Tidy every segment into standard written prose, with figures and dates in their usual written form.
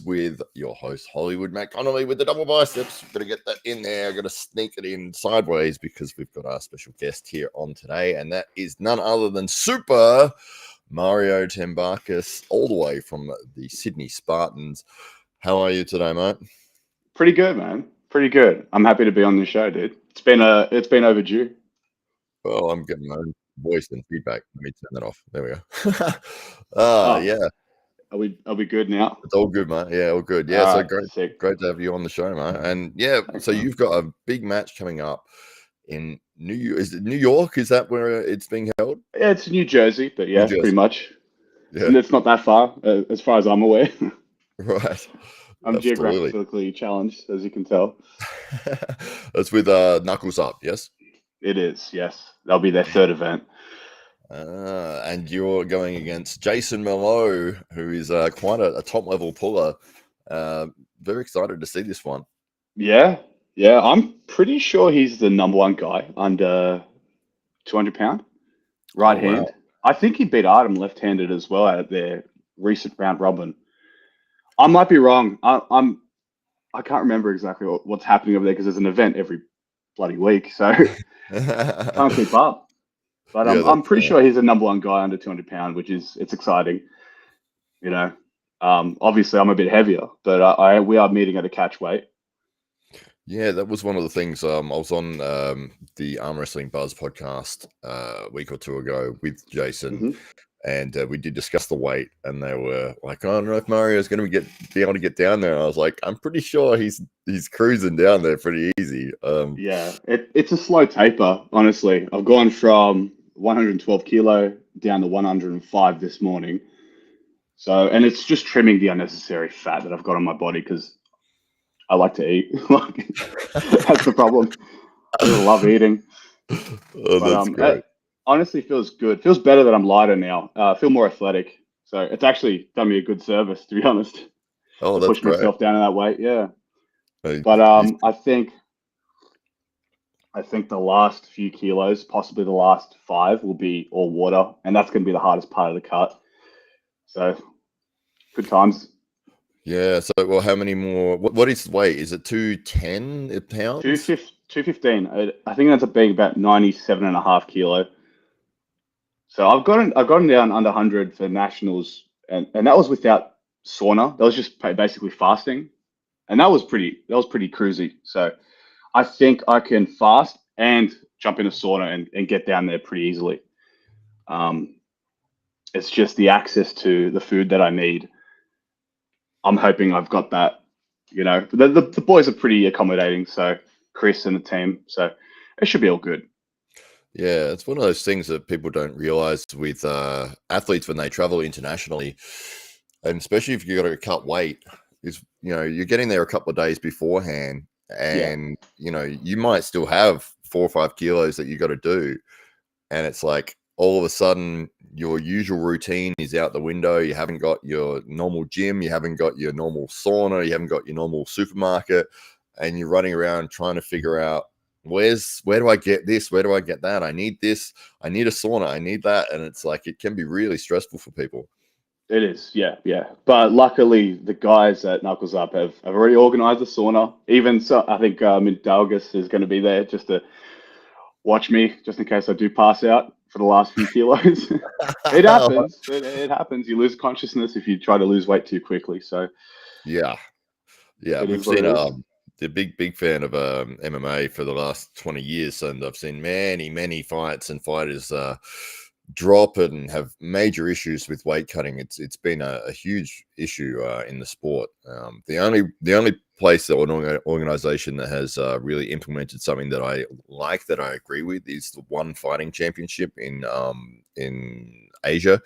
with your host, Hollywood Matt Connolly, with the double biceps. Got to get that in there. Got to sneak it in sideways because we've got our special guest here on today, and that is none other than Super Mario Tambakis, all the way from the Sydney Spartans. How are you today, mate? Pretty good, man. Pretty good. I'm happy to be on the show, dude. It's been overdue. Well, I'm getting my own voice and feedback. Let me turn that off. There we go. Yeah. Are we good now? It's all good, mate. Yeah, all good. Yeah, so Right, sick. great to have you on the show, mate. And yeah, so you've got a big match coming up in New York. Is it New York? Is that where it's being held? Yeah, it's New Jersey, but yeah, pretty much. Yeah, And it's not that far, as far as I'm aware. right. I'm Absolutely. geographically challenged, as you can tell. That's with Knuckles Up, yes? It is, yes. That'll be their third event. And you're going against Jason Mallow, who is quite a top-level puller. Very excited to see this one. Yeah. I'm pretty sure he's the number one guy under 200 pound right hand. Wow. I think he beat Artem left-handed as well at their recent round robin. I might be wrong. I can't remember exactly what's happening over there because there's an event every bloody week, so can't keep up. But I'm pretty sure he's the number one guy under 200 pound, it's exciting. You know, obviously I'm a bit heavier, but we are meeting at a catch weight. Yeah, that was one of the things. I was on the Arm Wrestling Buzz podcast a week or two ago with Jason, and we did discuss the weight. And they were like, "I don't know if Mario's going to be able to get down there." And I was like, "I'm pretty sure he's cruising down there pretty easy." Yeah, it's a slow taper. Honestly, I've gone from 112 kilo down to 105 this morning. So, and it's just trimming the unnecessary fat that I've got on my body because I like to eat. That's the problem. I love eating. That's great. It honestly feels good. Feels better that I'm lighter now. I feel more athletic. So it's actually done me a good service, to be honest. Oh, that's push great. Myself down in that weight, yeah. But I think the last few kilos, possibly the last 5, will be all water, and that's going to be the hardest part of the cut. So, good times. Yeah. So, well, how many more? What is the weight? Is it 210 pounds? 215. I think that's being about 97.5 kilo. So I've gotten down under 100 for nationals, and that was without sauna. That was just basically fasting, and that was pretty cruisy. So I think I can fast and jump in a sauna and get down there pretty easily. It's just the access to the food that I need. I'm hoping I've got that. You know, the boys are pretty accommodating. So Chris and the team, so it should be all good. Yeah, it's one of those things that people don't realize with athletes when they travel internationally, and especially if you've got to cut weight, is you're getting there a couple of days beforehand, and you might still have 4 or 5 kilos that you got to do, and it's like all of a sudden your usual routine is out the window. You haven't got your normal gym, you haven't got your normal sauna, you haven't got your normal supermarket, and you're running around trying to figure out where do I get this? Where do I get that? I need this. I need a sauna. I need that. And it's like, it can be really stressful for people. It is. Yeah. But luckily the guys at Knuckles Up have already organized a sauna. Even so, I think Dalgas is going to be there just to watch me, just in case I do pass out for the last few kilos. It happens. It happens. You lose consciousness if you try to lose weight too quickly. So yeah. We've seen the big fan of MMA for the last 20 years, and I've seen many fights and fighters drop and have major issues with weight cutting. It's been a huge issue in the sport. The only place or an organization that has really implemented something that I like, that I agree with, is the One Fighting Championship in Asia,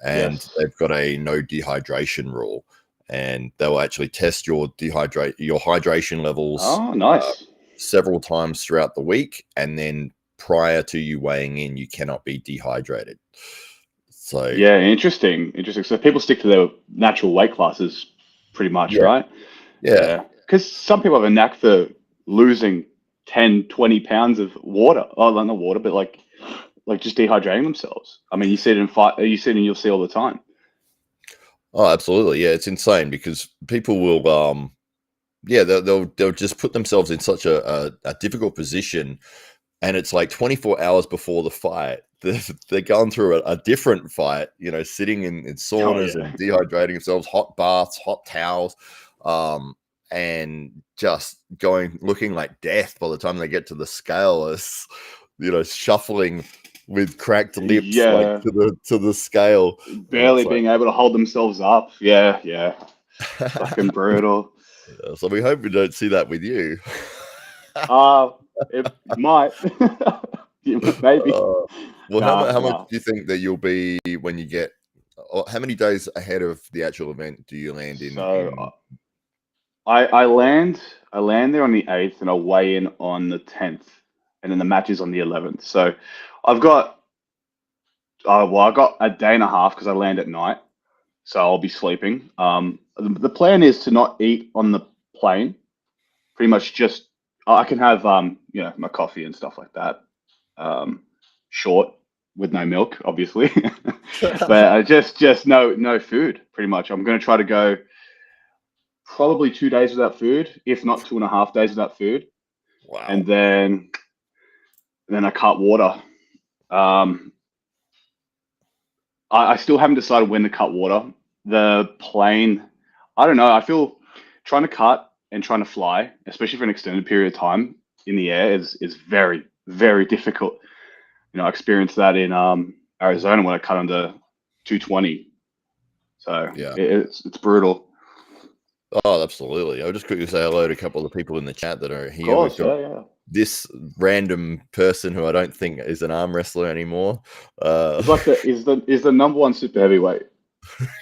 and they've got a no dehydration rule. And they'll actually test your hydration levels. Oh, nice. Several times throughout the week, and then prior to you weighing in, you cannot be dehydrated. So yeah, interesting. So people stick to their natural weight classes, pretty much, right? Yeah. Because some people have a knack for losing 10, 20 pounds of water. Oh, not water, but like just dehydrating themselves. I mean, you see it in UFC all the time. Oh, absolutely. Yeah, it's insane because people will yeah, they'll just put themselves in such a difficult position, and it's like 24 hours before the fight. They're going through a different fight, sitting in Oh saunas yeah, and dehydrating themselves, hot baths, hot towels, and just looking like death by the time they get to the scale, as shuffling with cracked lips like yeah, to the scale, and barely it's like. being able to hold themselves up. Yeah, yeah, fucking brutal. So we hope we don't see that with you. Uh, it might, maybe. Uh, well, Nah, how much nah. do you think that you'll be when you get? Or how many days ahead of the actual event do you land in? So I land there on the 8th and I weigh in on the 10th, and then the match is on the 11th. So I've got I got a day and a half because I land at night, so I'll be sleeping. The plan is to not eat on the plane. Pretty much just I can have my coffee and stuff like that. Um, Short with no milk, obviously, but just no food. Pretty much, I'm going to try to go probably 2 days without food, if not 2.5 days without food, Wow. and then I cut water. Um, I still haven't decided when to cut water. The plane, I don't know. I feel trying to cut and trying to fly, especially for an extended period of time in the air, is very very difficult. I experienced that in Arizona when I cut under 220. So Yeah. it's brutal. Oh, absolutely. I'll just quickly say hello to a couple of the people in the chat that are Of here. We've course, got yeah, yeah. this random person who I don't think is an arm wrestler anymore. He's like the number one super heavyweight.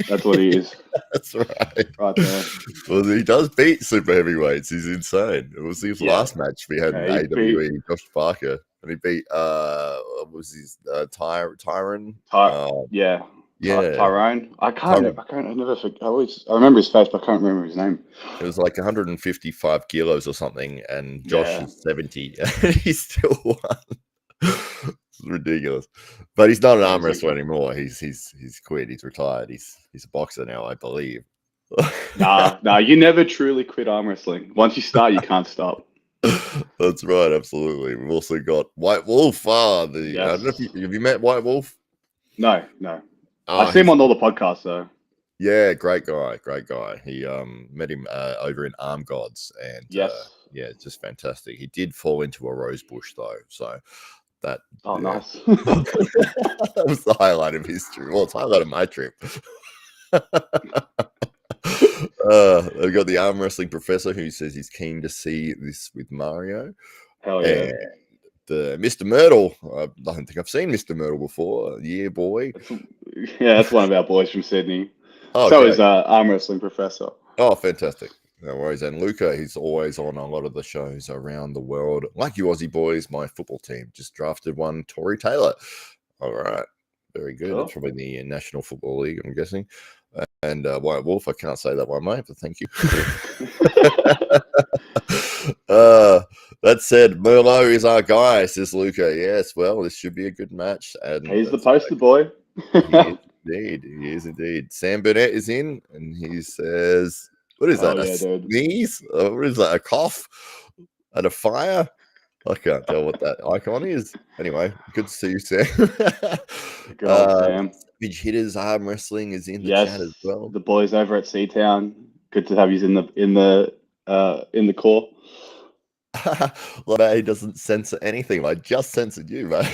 That's what he is, That's right. right there. Well, he does beat super heavyweights. He's insane. It was his Yeah, last match we had in he beat AWE, Josh Parker, and he beat what was his Tyron? yeah, Yeah, Tyrone. Tyron. I never forget. I remember his face, but I can't remember his name. It was like 155 kilos or something, and Josh Yeah, is 70, and he still won. It's ridiculous, but he's not an arm wrestler crazy. anymore. He's quit. He's retired. He's a boxer now, I believe. Nah. You never truly quit arm wrestling. Once you start, you can't stop. That's right, absolutely. We've also got White Wolf. I don't know if Yes. have you met White Wolf? No, no. I Oh, see him he's on all the podcasts though. yeah, great guy, great guy. He met him over in Arm Gods, and Yes. yeah, just fantastic. He did fall into a rose bush though, so that Oh, yeah, nice. that was the highlight of history. Well, it's the highlight of my trip. I've got the arm wrestling professor who says he's keen to see this with Mario, Hell yeah. and the Mr. Myrtle. I don't think I've seen Mr. Myrtle before. Yeah, boy. That's, yeah, that's one of our boys from Sydney. Oh, So is great. arm wrestling professor. Oh, fantastic. No worries. And Luca, he's always on a lot of the shows around the world. Like you Aussie boys, my football team just drafted one, Tory Taylor. All right. Very good. It's Cool. probably the National Football League, I'm guessing. And White Wolf, I can't say that one, mate, but thank you. That said, Merlot is our guy, says Luca. Yes, well, this should be a good match. And He's the that's poster boy. He is indeed. He is indeed. Sam Burnett is in, and he says, "What is that? Hell A yeah, dude. sneeze? What is that? A cough? And a fire? I can't tell what that icon is. Anyway, good to see you, Sam. Good old Sam. Savage Hitters Arm Wrestling is in the chat as Yes, well. the boys over at Seatown. Good to have you in the core. Well, he doesn't censor anything. I just censored you, mate.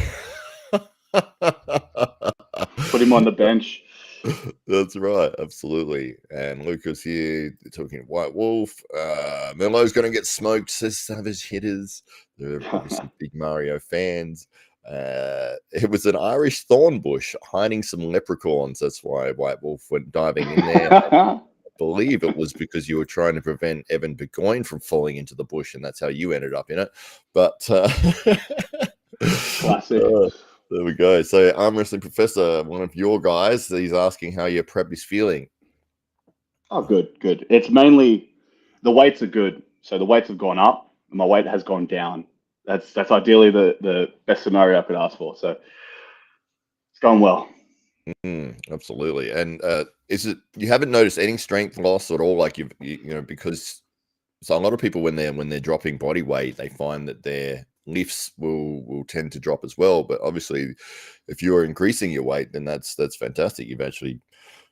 Put him on the bench. That's right, absolutely. And Lucas here talking White Wolf. Melo's going to get smoked, says Savage Hitters. There are probably some big Mario fans. It was an Irish thorn bush hiding some leprechauns. That's why White Wolf went diving in there. I believe it was because you were trying to prevent Evan Burgoyne from falling into the bush, and that's how you ended up in it. But Classic. there we go. So, Arm Wrestling Professor, one of your guys, he's asking how your prep is feeling. Oh, good. It's mainly the weights are good. So the weights have gone up, and my weight has gone down. That's ideally the best scenario I could ask for. So it's going well. Absolutely. And is it you haven't noticed any strength loss at all? Like because so a lot of people when they're dropping body weight, they find that their lifts will tend to drop as well. But obviously, if you're increasing your weight, then that's fantastic. You've actually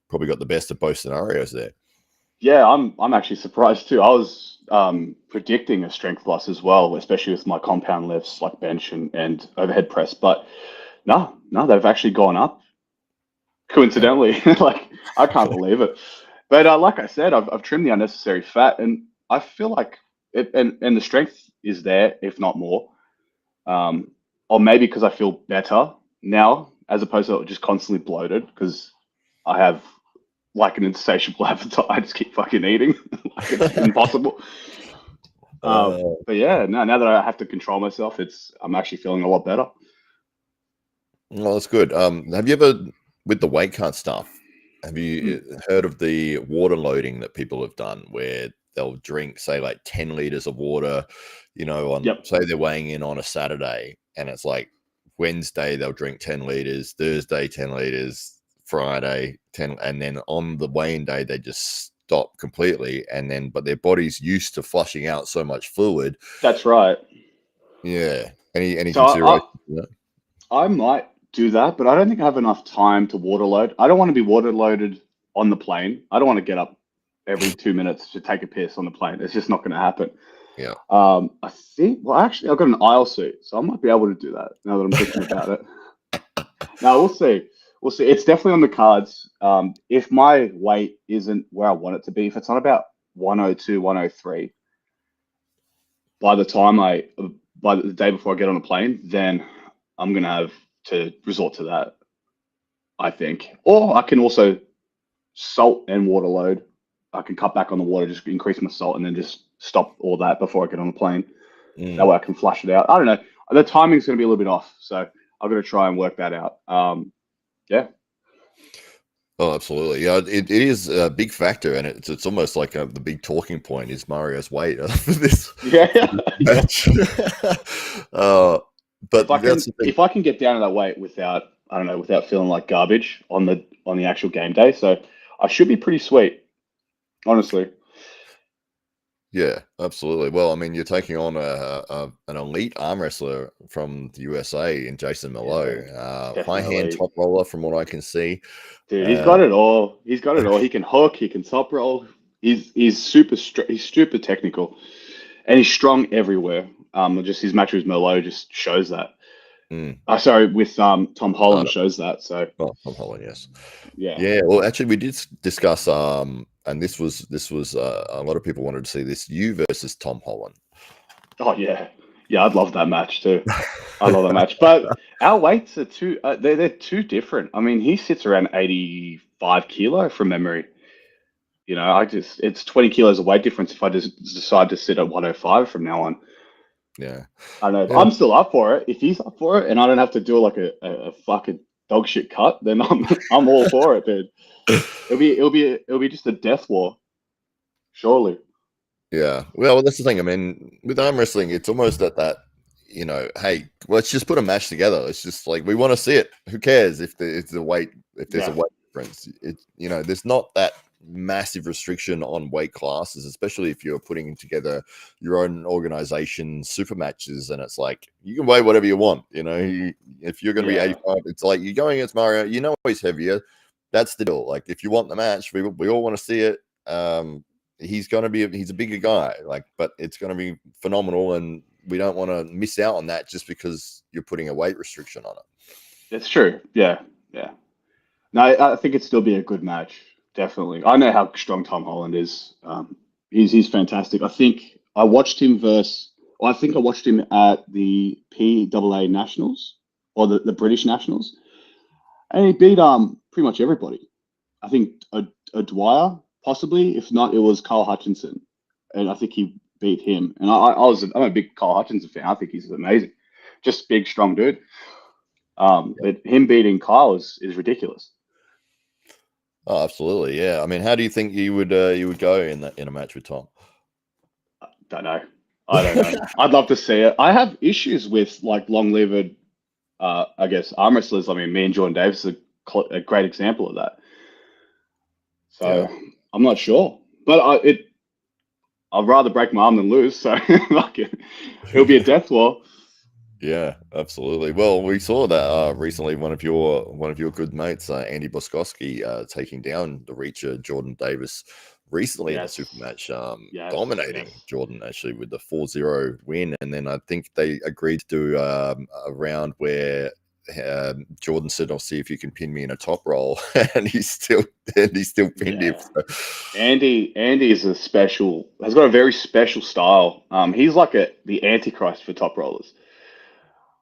probably got the best of both scenarios there. Yeah, I'm actually surprised too. I was predicting a strength loss as well, especially with my compound lifts like bench and overhead press. But no, they've actually gone up Yeah. coincidentally. Like I can't believe it. But like I said, I've trimmed the unnecessary fat, and I feel like it, and the strength is there, if not more. Or maybe because I feel better now, as opposed to just constantly bloated, because I have like an insatiable appetite. I just keep fucking eating, like it's impossible. Uh, But yeah, no, now that I have to control myself, I'm actually feeling a lot better. well, that's good. Have you ever with the weight cut stuff? Have Hmm. you heard of the water loading that people have done, where they'll drink, say, like 10 liters of water, on Yep, say they're weighing in on a Saturday, and it's like Wednesday they'll drink 10 liters, Thursday 10 liters, Friday 10, and then on the weighing day they just stop completely, and then but their body's used to flushing out so much fluid. that's right. Yeah. Any So consideration for that? I might do that, but I don't think I have enough time to water load. I don't want to be water loaded on the plane. I don't want to get up every 2 minutes to take a piss on the plane. It's just not going to happen. Yeah. I think, well, actually, I've got an aisle suit, so I might be able to do that now that I'm thinking about it. Now, we'll see. We'll see. It's definitely on the cards. If my weight isn't where I want it to be, if it's not about 102, 103, by the time by the day before I get on a plane, then I'm going to have to resort to that, I think. Or I can also salt and water load. I can cut back on the water, just increase my salt, and then just stop all that before I get on the plane. That Mm. way I can flush it out. I don't know. The timing's going to be a little bit off, so I've got to try and work that out. Yeah, Oh, absolutely. Yeah, it is a big factor, and it's almost like the big talking point is Mario's weight for this yeah, yeah. match. uh, but that's the thing. If I can get down to that weight without, I don't know, without feeling like garbage on the actual game day, so I should be pretty sweet, honestly. Yeah, absolutely. Well, I mean, you're taking on an elite arm wrestler from the USA in Jason Yeah, Mallow, high hand definitely. top roller, from what I can see. Dude, he's Uh, got it all. He's got it all. He can hook. He can top roll. He's super technical, and he's strong everywhere. Just his match with Merlot just shows that. mm, Sorry, with Tom uh, Holland shows that. So oh, Tom Holland, yes. yeah. Yeah, well, actually, we did discuss, and this was a lot of people wanted to see this, you versus Tom Holland. Oh yeah, yeah. I'd love that match too. I love that match. But our weights are too. They're too different. I mean, he sits around 85 kilo from memory. It's 20 kilos of weight difference if I just decide to sit at 105 from now on. Yeah, I know. yeah, I'm still up for it. If he's up for it and I don't have to do like a fucking dog shit cut, then I'm all for it, dude. It'll be just a death war, surely. yeah. Well, that's the thing. I mean, with arm wrestling, it's almost at that. Hey, let's just put a match together. It's just like we want to see it. Who cares if there's a Yeah, weight difference? There's not that massive restriction on weight classes, especially if you're putting together your own organization super matches, and it's like you can weigh whatever you want. If you're going to be yeah, 85, it's like you're going against Mario. He's heavier. That's the deal. Like if you want the match, we all want to see it. He's a bigger guy, like, but it's going to be phenomenal, and we don't want to miss out on that just because you're putting a weight restriction on it. it's true. Yeah, yeah. No, I think it'd still be a good match. Definitely. I know how strong Tom Holland is. He's fantastic. I think I watched him at the PAA Nationals or the British Nationals, and he beat pretty much everybody. I think a Dwyer possibly. If not, it was Carl Hutchinson, and I think he beat him. And I'm a big Carl Hutchinson fan. I think he's amazing. Just big, strong dude. But him beating Kyle is ridiculous. Oh, absolutely, yeah. I mean, how do you think you would go in a match with Tom? Don't know. I don't know. I'd love to see it. I have issues with like long-lived, I guess, arm wrestlers. I mean, me and Jordan Davis are a great example of that. So I'm not sure, but I'd rather break my arm than lose. So like it'll be a death war. Yeah, absolutely. Well, we saw that recently. One of your good mates, Andy Boskowski, taking down the Reacher Jordan Davis recently in a super Yes, match, yes, dominating yes. Jordan actually with the 4-0 win. And then I think they agreed to do a round where Jordan said, "I'll see if you can pin me in a top roll," and he still pinned him. Yeah. So, Andy is has got a very special style. He's like the antichrist for top rollers.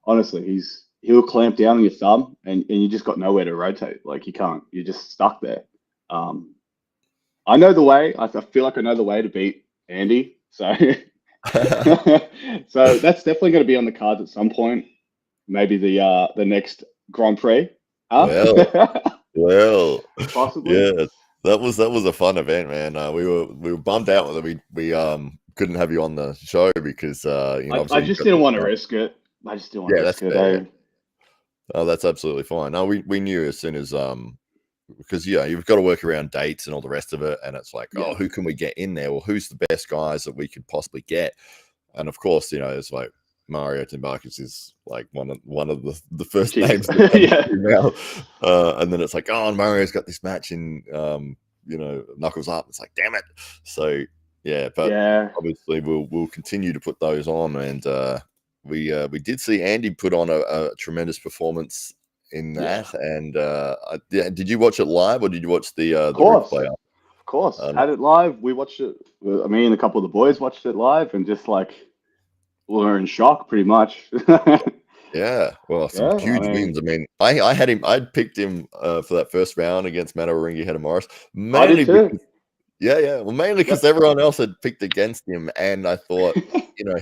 Honestly, he'll clamp down on your thumb and you just got nowhere to rotate. Like you can't, you're just stuck there. Um, I know the way. I feel like I know the way to beat Andy. So so that's definitely going to be on the cards at some point. Maybe the next Grand Prix. Huh? well, well, Possibly. yeah, that was a fun event, man. We were bummed out that we couldn't have you on the show because I obviously you just got didn't the want to start. risk it. I just didn't want to Yeah, that's risk it. fair. Oh, that's absolutely fine. No, we knew as soon as because you've got to work around dates and all the rest of it, and it's like, Yeah. oh, who can we get in there? Well, who's the best guys that we could possibly get? And of course, it's like Mario Tambakis is like one of the first Jeez. names that comes Yeah. to your mouth. And then it's like, oh, and Mario's got this match in Knuckles Up. It's like, damn it. So yeah, but Yeah. obviously we'll continue to put those on, and we did see Andy put on a tremendous performance in Yeah. that. And did you watch it live or did you watch the Of course. replay? Of course. Um, Had it live. We watched it. Me and a couple of the boys watched it live and just like we were in shock pretty much. Yeah, well, some Yeah. I huge mean, wins. I mean, I had him. I'd picked him for that first round against Matawaringi Morris, I did mainly too. because well, mainly because Yep. everyone else had picked against him, and I thought,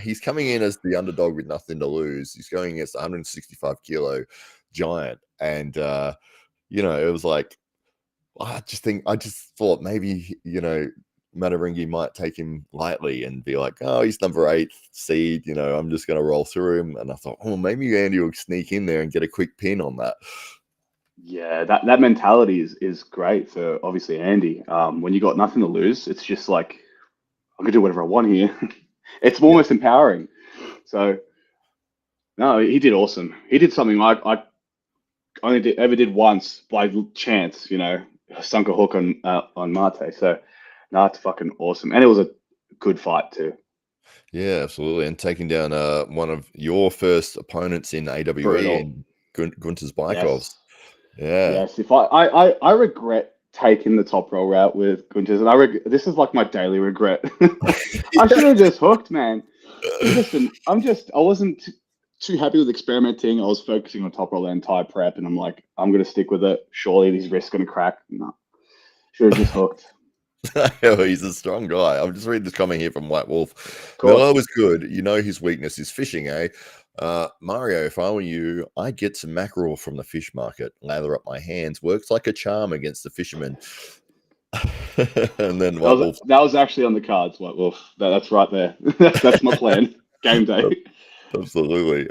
he's coming in as the underdog with nothing to lose. He's going against a 165 kilo giant, and it was like I just thought maybe Mataringi might take him lightly and be like, oh, he's number 8 seed. I'm just going to roll through him. And I thought, oh, maybe Andy will sneak in there and get a quick pin on that. Yeah, that mentality is great for obviously Andy. When you got nothing to lose, it's just like I can do whatever I want here. It's Yeah. almost empowering. So no, he did awesome. He did something I only ever did once by chance. Sunk a hook on Mate. So no, it's fucking awesome, and it was a good fight too. Yeah, absolutely. And taking down one of your first opponents in AWE Brutal. and Gunter's Bykovs. Yes. Yeah. Yes, if I regret taking the top roll route with Gunters, and this is like my daily regret. I should have just hooked, man. I wasn't too happy with experimenting. I was focusing on top roll the entire prep, and I'm like, I'm gonna stick with it. Surely these wrists gonna crack. No, should have just hooked. Oh, he's a strong guy. I'm just reading this comment here from White Wolf. Of Miller course. was good. His weakness is fishing, eh? Mario, if I were you, I'd get some mackerel from the fish market, lather up my hands. Works like a charm against the fishermen. And then That White was Wolf. that was actually on the cards. What Wolf? That's right there. That's my plan. Game day. Absolutely.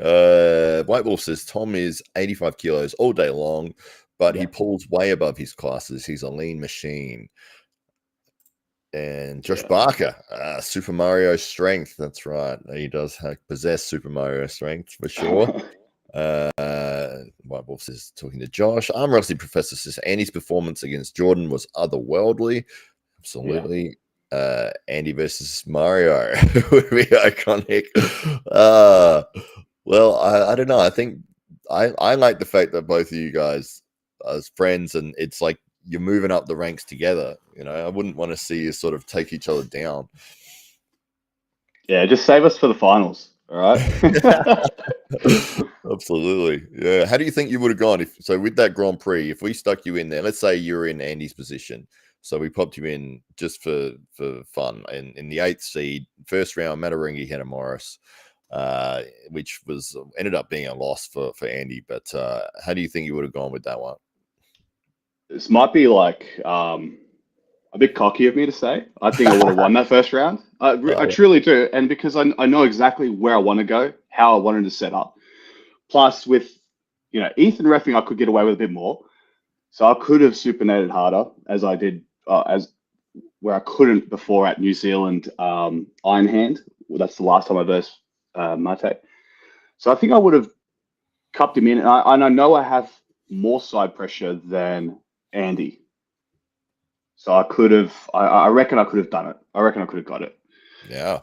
White Wolf says Tom is 85 kilos all day long, but he Yeah. pulls way above his classes. He's a lean machine. And Josh Yeah. Barker, Super Mario strength. That's right. He does possess Super Mario strength for sure. White Wolf says, talking to Josh. Arm Wrestling Professor says, Andy's performance against Jordan was otherworldly. Absolutely. Andy versus Mario would be iconic. Well, I don't know. I think I like the fact that both of you guys as friends, and it's like you're moving up the ranks together. I wouldn't want to see you sort of take each other down. Yeah, just save us for the finals. All right. Absolutely. Yeah. How do you think you would have gone with that Grand Prix, if we stuck you in there, let's say you're in Andy's position. So we popped you in just for fun. And in the 8th seed, first round, Mataringi Morris, which ended up being a loss for Andy. But how do you think you would have gone with that one? This might be like a bit cocky of me to say. I think I would have won that first round. I truly do. And because I know exactly where I want to go, how I wanted to set up. Plus, with Ethan reffing, I could get away with a bit more. So I could have supinated harder, as I did as where I couldn't before at New Zealand Iron Hand. Well, that's the last time I versed Mate. So I think I would have cupped him in, and I know I have more side pressure than Andy. So I could have. I reckon I could have done it. I reckon I could have got it. Yeah.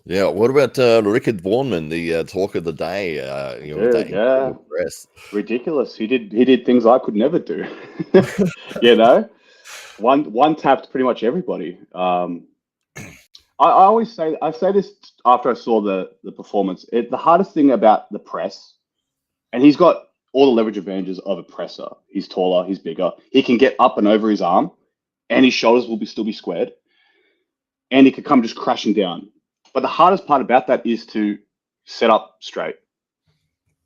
Yeah. What about Rickard Vaughan, the talk of the day? Dude, yeah, press. ridiculous. He did things I could never do. You know, one tapped pretty much everybody. I always say, I say this after I saw the performance. The hardest thing about the press, and he's got all the leverage advantages of a presser. He's taller, he's bigger. He can get up and over his arm, and his shoulders will still be squared, and he could come just crashing down. But the hardest part about that is to set up straight.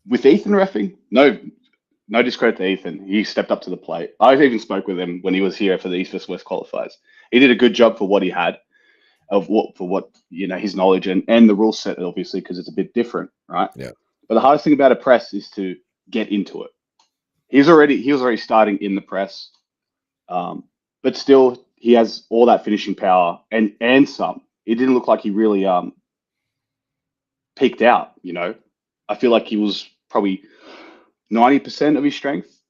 With Ethan reffing, no discredit to Ethan. He stepped up to the plate. I even spoke with him when he was here for the East vs West qualifiers. He did a good job for what he had, his knowledge and the rule set, obviously, because it's a bit different, right? Yeah. But the hardest thing about a press is to get into it. He was already starting in the press, but still he has all that finishing power and some. It didn't look like he really peaked out. I feel like he was probably 90% of his strength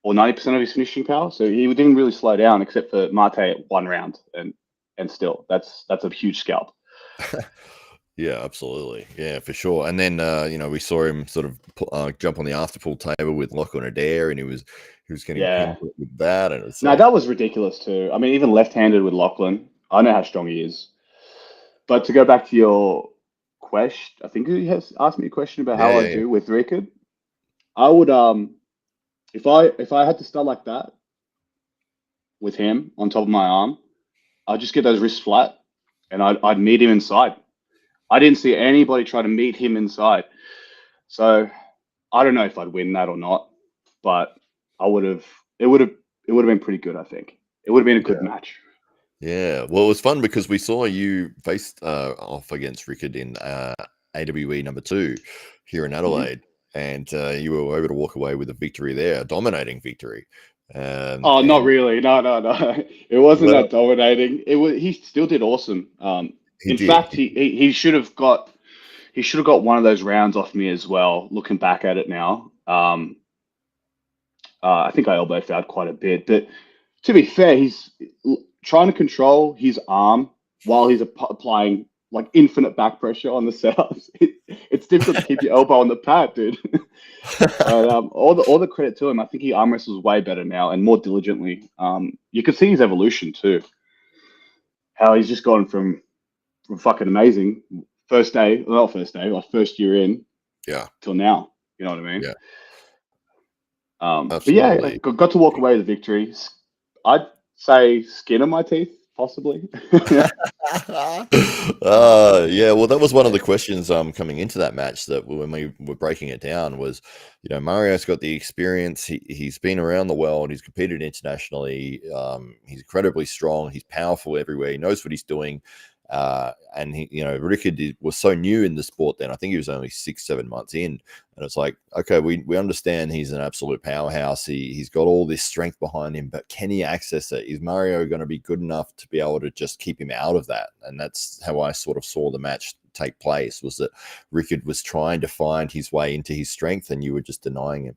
or 90% of his finishing power. So he didn't really slow down except for Mate at one round, and still that's a huge scalp. Yeah, absolutely. Yeah, for sure. And then we saw him sort of jump on the after pool table with Lachlan Adair, and he was getting pinned with that. And it's that was ridiculous too. I mean, even left-handed with Lachlan, I know how strong he is. But to go back to your question, I think he has asked me a question about how I do with Rickard. I would if I had to start like that with him on top of my arm, I'd just get those wrists flat and I'd meet him inside. I didn't see anybody try to meet him inside. So I don't know if I'd win that or not, but it would have been pretty good, I think. It would have been a good match. Yeah. Well, it was fun because we saw you faced off against Rickard in AWE number 2 here in Adelaide. And you were able to walk away with a victory there, a dominating victory. Not really. No. It wasn't that dominating. He still did awesome. In fact, he should have got one of those rounds off me as well. Looking back at it now, I think I elbow fouled quite a bit. But to be fair, he's trying to control his arm while he's applying like infinite back pressure on the setups. It's difficult to keep your elbow on the pad, dude. But all the credit to him. I think he arm wrestles way better now and more diligently. You can see his evolution too. How he's just gone from fucking amazing first year in, till now. You know what I mean? Yeah. But yeah, got to walk away with the victory. I'd say skin of my teeth, possibly. Well, that was one of the questions coming into that match, that when we were breaking it down, was Mario's got the experience, he's been around the world, he's competed internationally, he's incredibly strong, he's powerful everywhere, he knows what he's doing, and Rickard was so new in the sport then. I think he was only 6-7 months in, and it's like, okay, we understand he's an absolute powerhouse, he's got all this strength behind him, but can he access it? Is Mario going to be good enough to be able to just keep him out of that? And that's how I sort of saw the match take place, was that Rickard was trying to find his way into his strength and you were just denying him.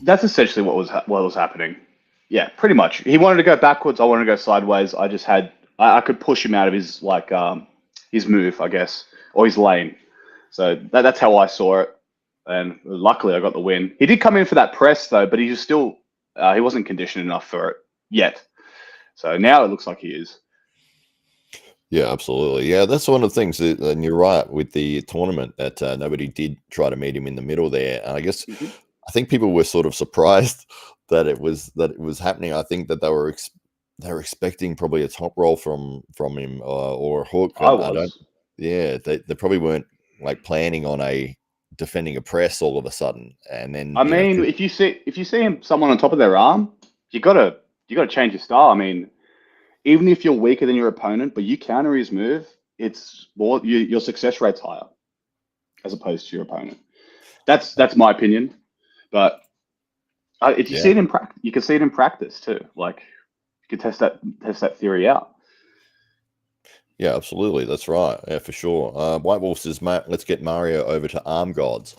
That's essentially what was happening. Yeah, pretty much. He wanted to go backwards, I wanted to go sideways. I could push him out of his his move, I guess, or his lane. So that's how I saw it, and luckily I got the win. He did come in for that press though, but he was still he wasn't conditioned enough for it yet. So now it looks like he is. Yeah, absolutely. Yeah, that's one of the things, and you're right with the tournament, that nobody did try to meet him in the middle there. And I guess I think people were sort of surprised that it was happening. I think that they were expecting probably a top roll from him or a hook. They probably weren't like planning on defending a press all of a sudden. And then I mean, if you see someone on top of their arm, you gotta change your style. I mean, even if you're weaker than your opponent, but you counter his move, it's more your success rate's higher as opposed to your opponent. That's my opinion. But if you see it in practice, you can see it in practice too. Like could test that theory out. Yeah, absolutely. That's right. Yeah, for sure. White Wolf says, Matt, let's get Mario over to Arm Gods.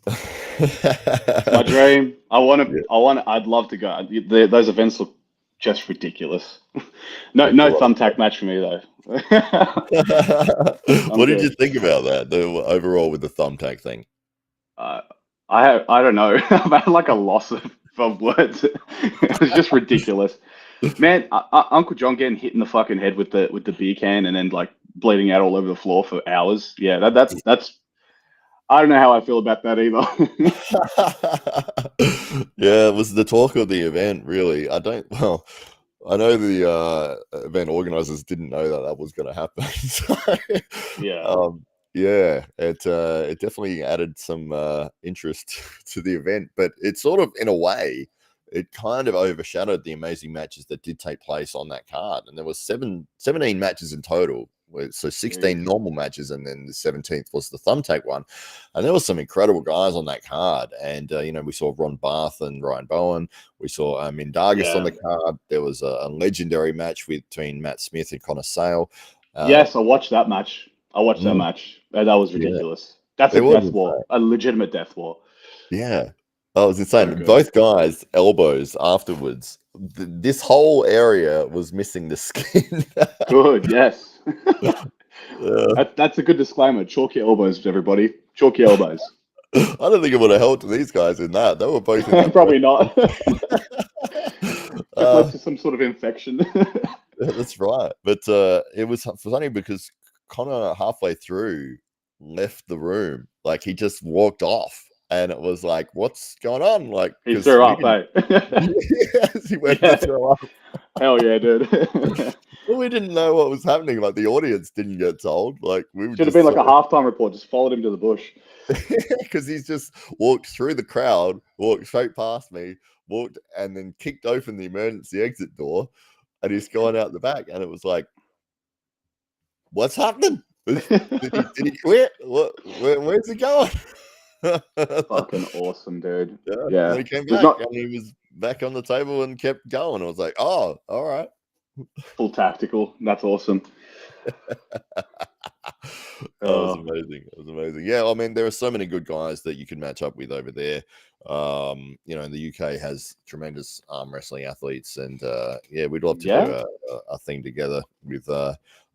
It's my dream. I'd love to go. Those events look just ridiculous. No, Looks a no lot of thumbtack match for me though. I'm What did you good. think about that, the overall with the thumbtack thing? Uh, I don't know. I've had like a loss of words. It was just ridiculous, man. Uncle John getting hit in the fucking head with the beer can and then like bleeding out all over the floor for hours. Yeah, that's. I don't know how I feel about that either. Yeah, it was the talk of the event, really. I know the event organizers didn't know that was going to happen. So, Yeah, yeah, it definitely added some interest to the event, but it sort of, in a way, it kind of overshadowed the amazing matches that did take place on that card. And there was 17 matches in total. So 16 jeez. normal matches, and then the 17th was the thumbtack one. And there was some incredible guys on that card. And, we saw Ron Barth and Ryan Bowen. We saw Mindargus on Yeah. the card. There was a legendary match between Matt Smith and Connor Sale. Yes, I watched that match. Mm, That was yeah, ridiculous. That's a it was death war, insane. a legitimate death war. Yeah. Oh, it was So insane. good. Both guys' elbows afterwards. This whole area was missing the skin. Good, yes. Uh, That's a good disclaimer. Chalk your elbows, everybody. Chalk your elbows. I don't think it would have helped these guys in that. They were both in that. Probably not. Just led uh, to some sort of infection. that's right. But it was funny because Connor halfway through left the room. Like he just walked off. And it was like, what's going on? Like, He because threw we up, didn't. eh? Yes, he went to Yeah. throw up. Hell yeah, dude. Well, we didn't know what was happening. Like the audience didn't get told. Like we were Should have just been like sort a halftime report. Just followed him to the bush. because he's just walked through the crowd, walked straight past me, walked and then kicked open the emergency exit door, and he's gone out the back. And it was like, what's happening? Did he quit? Where's he going? Fucking awesome, dude. Yeah. And Yeah. then he came There's back not and he was back on the table and kept going. I was like, oh, all right. full tactical. That's awesome. That was amazing. It was amazing. Yeah, I mean, there are so many good guys that you can match up with over there. The UK has tremendous arm wrestling athletes, and yeah, we'd love to Yeah. do a thing together with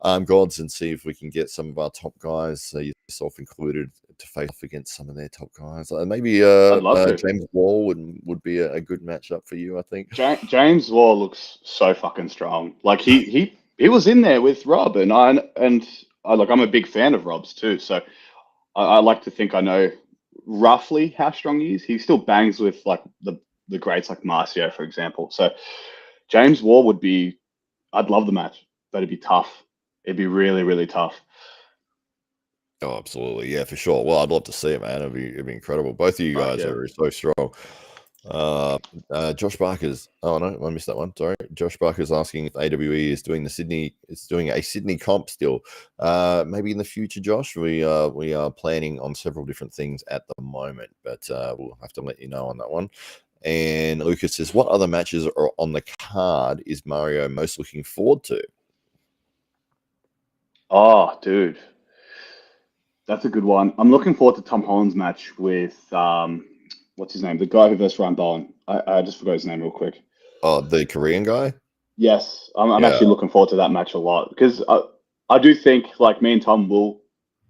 Arm Gods and see if we can get some of our top guys, yourself included, to face off against some of their top guys. Maybe I'd love to. James Wall would be a good matchup for you, I think. James Wall looks so fucking strong. Like he was in there with Rob, and I'm a big fan of Rob's too. So I like to think I know roughly how strong he is. He still bangs with like the greats like Marcio, for example. So James Wall would be. I'd love the match, but it'd be tough. It'd be really, really tough. Oh, absolutely. Yeah, for sure. Well, I'd love to see it, man. It'd be incredible. Both of you Fuck guys yeah. are so strong. Josh Barker's. Oh no, I missed that one. Sorry. Josh Barker's asking if AWE is doing a Sydney comp still. Maybe in the future, Josh. We are planning on several different things at the moment, but we'll have to let you know on that one. And Lucas says, what other matches are on the card is Mario most looking forward to? Oh, dude. That's a good one. I'm looking forward to Tom Holland's match with what's his name? The guy who versus Ryan Bowen. I just forgot his name real quick. Oh, the Korean guy? Yes, I'm Yeah. actually looking forward to that match a lot because I do think like me and Tom will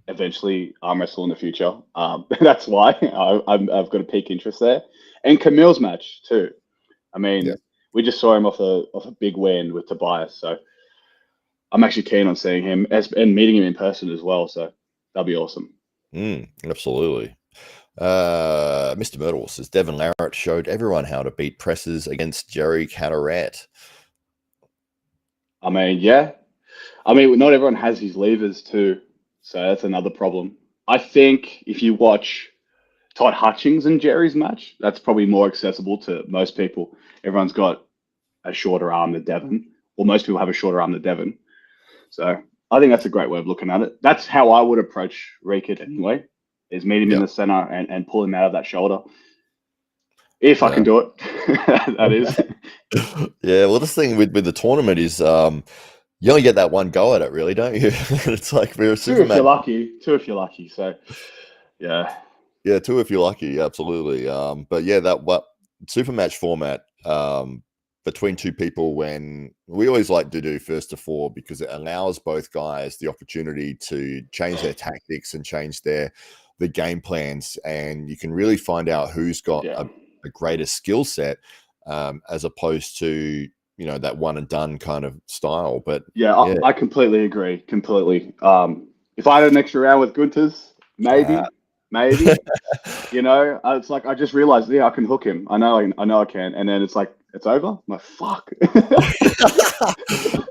eventually arm wrestle in the future. That's why I've got a peak interest there. And Camille's match too. I mean, Yeah. we just saw him off a big win with Tobias, so I'm actually keen on seeing him and meeting him in person as well. So that'll be awesome. Absolutely. Mr. Myrtle says Devin Larratt showed everyone how to beat presses against Jerry Cataret. I mean, yeah. I mean, not everyone has his levers too, so that's another problem. I think if you watch Todd Hutchings and Jerry's match, that's probably more accessible to most people. Everyone's got a shorter arm than Devin, or most people have a shorter arm than Devin. So I think that's a great way of looking at it. That's how I would approach Rekid anyway, is meet him in the center and pull him out of that shoulder. If I Yeah. can do it, that is. Yeah, well, this thing with the tournament is you only get that one go at it, really, don't you? It's like we're a Two super if you're match. lucky. Two if you're lucky. So, yeah. Yeah, two if you're lucky, absolutely. But yeah, that what super match format between two people, when we always like to do first to four because it allows both guys the opportunity to change their tactics and change their game plans, and you can really find out who's got Yeah. a greater skill set as opposed to that one and done kind of style. But Yeah, yeah, I completely agree. Completely. If I had an extra round with Gunters, uh, maybe. It's like I just realized, yeah, I can hook him. I know I can. And then it's like it's over. I'm like, fuck.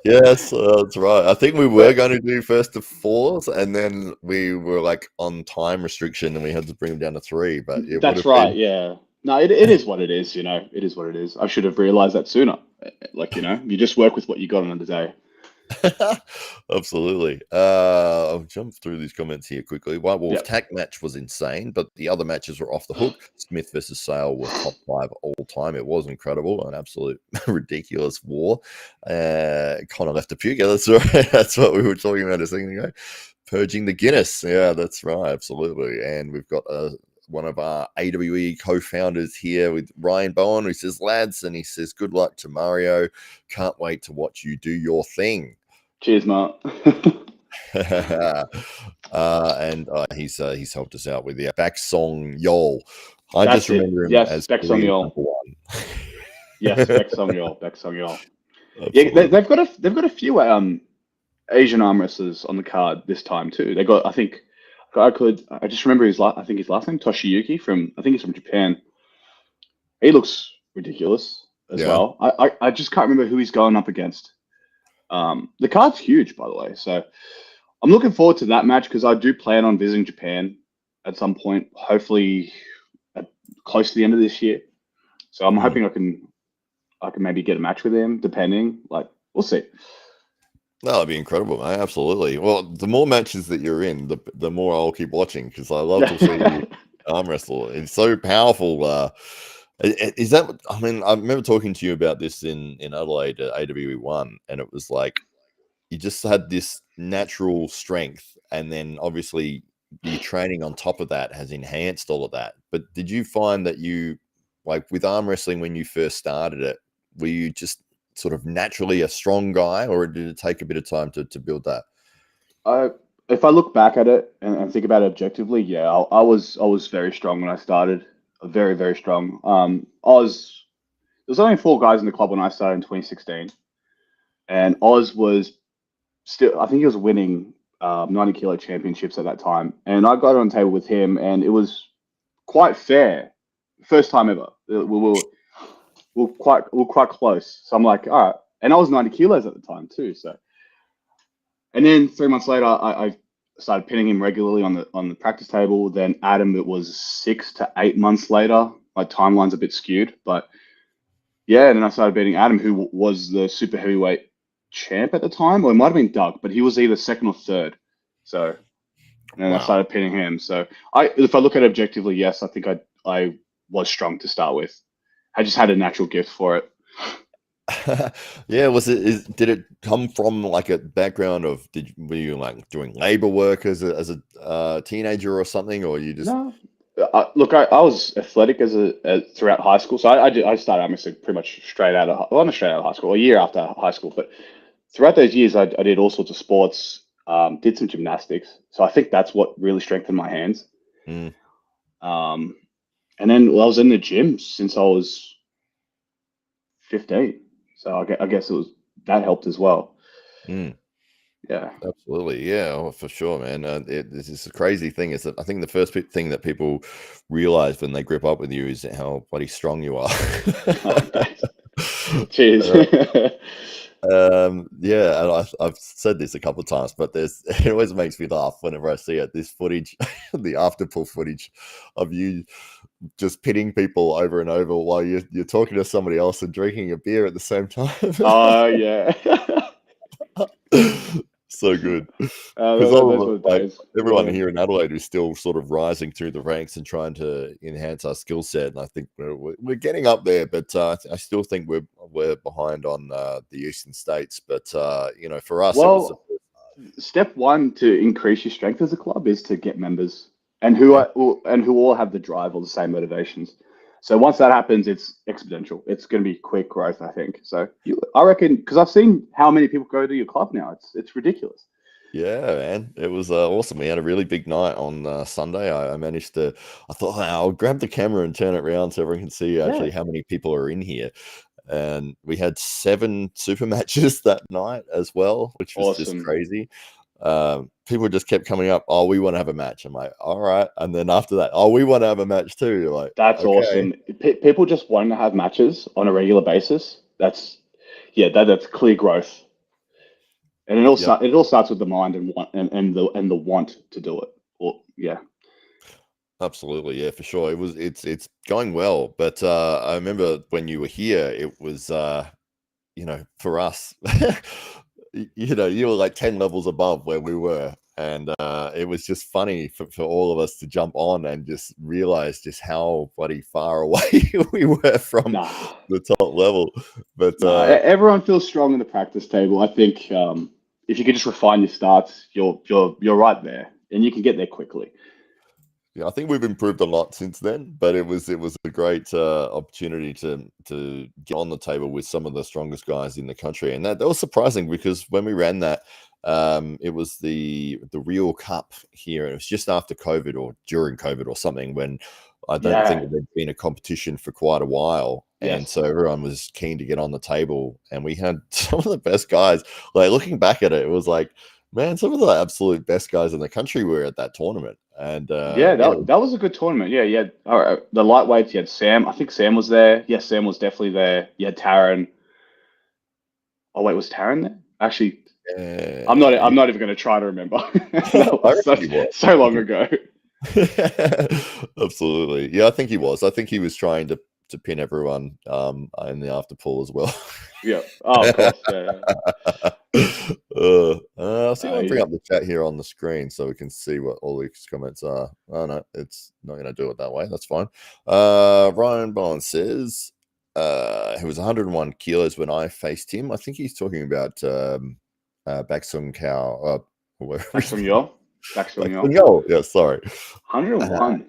yes, that's right. I think we were But going to do first to fours, and then we were like on time restriction, and we had to bring them down to three. But it would that's have right. been Yeah. No, it is what it is. It is what it is. I should have realized that sooner. Like, you just work with what you got on the day. absolutely. I'll jump through these comments here quickly. White Wolf Yep. tack match was insane, but the other matches were off the hook. Smith versus Sale was top 5 all time. It was incredible, an absolute ridiculous war. Connor left a puke. Yeah, that's right. That's what we were talking about a second ago. Purging the Guinness. Yeah, that's right. Absolutely. And we've got one of our AWE co-founders here with Ryan Bowen, who says, lads, and he says, good luck to Mario. Can't wait to watch you do your thing. Cheers, Mark. And he's helped us out with the back song Yol. I just That's it. remember him Yes, as Beck Song being Yol. number one. Yes, Beck Song Yol. Beck Song Yol. Yeah, Absolutely. they've got a few Asian arm wrestlers on the card this time too. They got, I think, I just remember I think his last name Toshiyuki I think he's from Japan. He looks ridiculous as Yeah. well. I just can't remember who he's going up against. The card's huge, by the way. So I'm looking forward to that match because I do plan on visiting Japan at some point, hopefully close to the end of this year. So I'm hoping I can maybe get a match with him, depending. Like, we'll see. That'd be incredible, man. Absolutely. Well, the more matches that you're in, the more I'll keep watching because I love to see you arm wrestle. It's so powerful. Is that? I mean, I remember talking to you about this in Adelaide at AWE1, and it was like you just had this natural strength, and then obviously the training on top of that has enhanced all of that. But did you find that you, like with arm wrestling when you first started it, were you just sort of naturally a strong guy, or did it take a bit of time to build that? If I look back at it and think about it objectively, yeah, I was very strong when I started, very very strong. There's only 4 guys in the club when I started in 2016, and Oz was still, I think he was winning 90 kilo championships at that time, and I got on the table with him, and it was quite fair, first time ever. We were quite close, so I'm like, all right, and I was 90 kilos at the time too, so. And then 3 months later, I started pinning him regularly on the practice table. Then Adam, it was 6 to 8 months later. My timeline's a bit skewed, but yeah. And then I started beating Adam, who was the super heavyweight champ at the time, or it might have been Doug, but he was either second or third. So, and then I Wow. started pinning him. So if I look at it objectively, yes, I think I was strong to start with. I just had a natural gift for it. Yeah, did it come from like a background of were you like doing labor work as a teenager or something, or you just No, look, I was athletic as throughout high school, so I started obviously pretty much straight out of well, not straight out of high school, a year after high school, but throughout those years, I did all sorts of sports, did some gymnastics, so I think that's what really strengthened my hands. Mm. Um, and then I was in the gym since I was 15, so I guess it was that helped as well. Mm. Yeah. Absolutely, yeah, oh, for sure, man. This is a crazy thing. Is that I think the first thing that people realize when they grip up with you is how bloody strong you are. Cheers. Yeah, and I've said this a couple of times, but it always makes me laugh whenever I see it. This footage, the afterpull footage of you just pitting people over and over while you're talking to somebody else and drinking a beer at the same time. Oh yeah. So good. Because Those all were of the like days. everyone Yeah. here in Adelaide is still sort of rising through the ranks and trying to enhance our skill set, and I think we're getting up there. But I still think we're behind on the eastern states. But for us, it was Well, step one to increase your strength as a club is to get members and yeah, who all have the drive or the same motivations. So once that happens, it's exponential. It's going to be quick growth, I think. So I reckon, because I've seen how many people go to your club now. It's ridiculous. yeah, man, it was awesome. We had a really big night on Sunday. I managed to. I thought, "Oh, I'll grab the camera and turn it around so everyone can see Yeah, actually how many people are in here." And we had 7 super matches that night as well, which was just awesome. crazy. People just kept coming up. Oh, we want to have a match. I'm like, all right. And then after that, oh, we want to have a match too. You're like, That's okay, awesome. People just wanting to have matches on a regular basis. That's clear growth, and yep, it all starts with the mind and want and the want to do it. Or yeah, absolutely, yeah, for sure. It's going well. But I remember when you were here, it was for us, you were like 10 levels above where we were. And it was just funny for all of us to jump on and just realize just how bloody far away we were from nah. the top level. But No, everyone feels strong in the practice table. I think if you could just refine your starts, you're right there, and you can get there quickly. yeah, I think we've improved a lot since then, but it was a great opportunity to get on the table with some of the strongest guys in the country, and that was surprising because when we ran that, it was the Real Cup here, and it was just after COVID or during COVID or something when I don't think Yeah. there'd been a competition for quite a while, and Yes. so everyone was keen to get on the table, and we had some of the best guys. Like looking back at it, it was like, man, some of the absolute best guys in the country were at that tournament, and Yeah, yeah. that was a good tournament. Yeah, yeah. All right. The lightweights, you had Sam. I think Sam was there. Yes, Sam was definitely there. You had Taran. Oh wait, was Taran there? Actually, I'm Yeah, not even going to try to remember. That I was reckon he was. so I long think ago. absolutely. Yeah, I think he was. I think he was trying to pin everyone in the after pool as well. Yeah. Oh, of course. Yeah. I'll see if I can bring Yeah. up the chat here on the screen so we can see what all these comments are. Oh no, it's not going to do it that way. That's fine. Ryan Bond says he was 101 kilos when I faced him. I think he's talking about Baksung Cow. Whatever Back his from name. your. Back from your. Baksung Yo. Yeah, sorry. Uh, 101.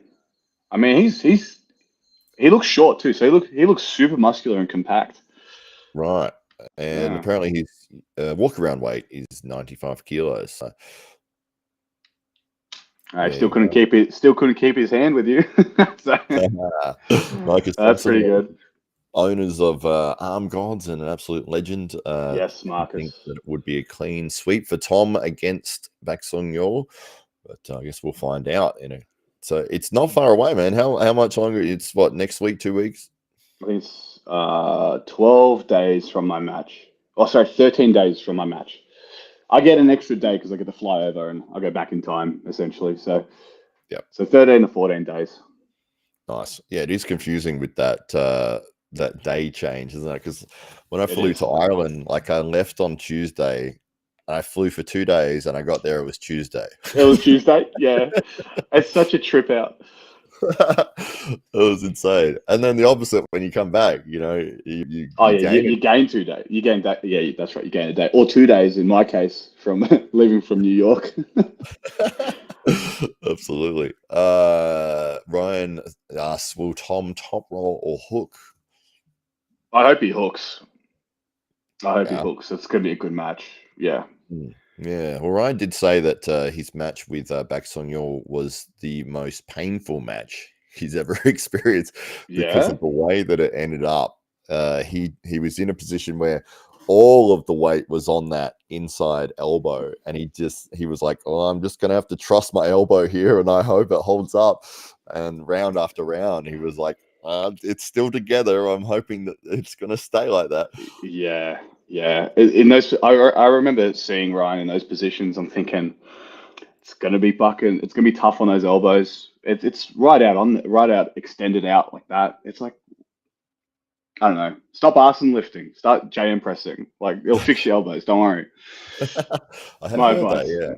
I mean, he looks short too, so he looks super muscular and compact. right. And Yeah. apparently his walk around weight is 95 kilos. So I there you go. still couldn't keep his hand with you. So, Marcus that's Thompson, pretty good. owners of Arm Gods and an absolute legend. Yes, I think Marcus. that it would be a clean sweep for Tom against Baksung Yor, but I guess we'll find out. So it's not far away, man. How much longer? It's what, next week, 2 weeks? I think it's 12 days from my match. Oh, sorry, 13 days from my match. I get an extra day because I get to fly over and I go back in time essentially. Yep. So 13 to 14 days. Nice. Yeah, it is confusing with that day change, isn't it? Because when I It flew to is. Ireland, like I left on Tuesday, I flew for 2 days, and I got there. It was Tuesday. It was Tuesday. Yeah, it's such a trip out. It was insane. And then the opposite when you come back, Oh you yeah, gain you gain 2 days. You gain that. Yeah, that's right. You gain a day or 2 days in my case from leaving from New York. it. Absolutely. Ryan asks, will Tom top roll or hook? I hope he hooks. I hope he Yeah. hooks. It's gonna be a good match. Yeah. Yeah. Well, Ryan did say that his match with Bak Song-yeol was the most painful match he's ever experienced because Yeah. of the way that it ended up. He was in a position where all of the weight was on that inside elbow, and he was like, "Oh, I'm just gonna have to trust my elbow here, and I hope it holds up." And round after round, he was like, "It's still together. I'm hoping that it's gonna stay like that." Yeah. Yeah. In those, I remember seeing Ryan in those positions. I'm thinking it's gonna be bucking. It's gonna be tough on those elbows. It's right out extended out like that. It's like I don't know. Stop arse and lifting. Start JM pressing. Like it'll fix your elbows. Don't worry. I have My heard that. advice. Yeah.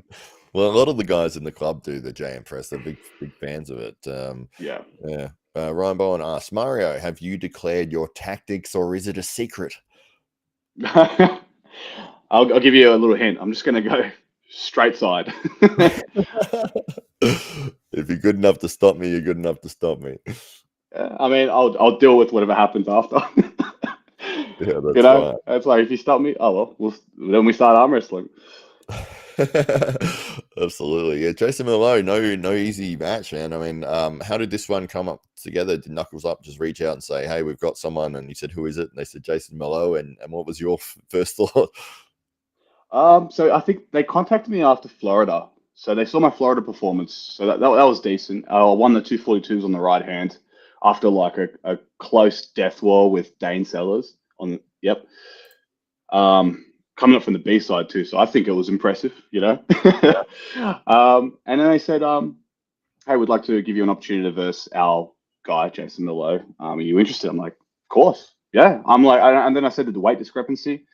Well, a lot of the guys in the club do the JM press. They're big fans of it. Yeah. Yeah. Ryan Bowen asks, Mario, have you declared your tactics or is it a secret? I'll give you a little hint. I'm just going to go straight side. If you're good enough to stop me, you're good enough to stop me. I mean, I'll deal with whatever happens after. Yeah, that's right. It's like if you stop me, oh well, then we start arm wrestling. Absolutely. Yeah, Jason Malone, no easy match, man. I mean, how did this one come up together? Did Knuckles Up just reach out and say, hey, we've got someone? And you said, who is it? And they said, Jason Malone. And what was your first thought? So I think they contacted me after Florida. So they saw my Florida performance. So that was decent. I won the 242s on the right hand after like a close death war with Dane Sellers on. Yep. Coming up from the B side too. So I think it was impressive, you know. And then they said, hey, we'd like to give you an opportunity to verse our guy, Jason Milo. Are you interested? I'm like, of course. Yeah. I'm like, and then I said the weight discrepancy.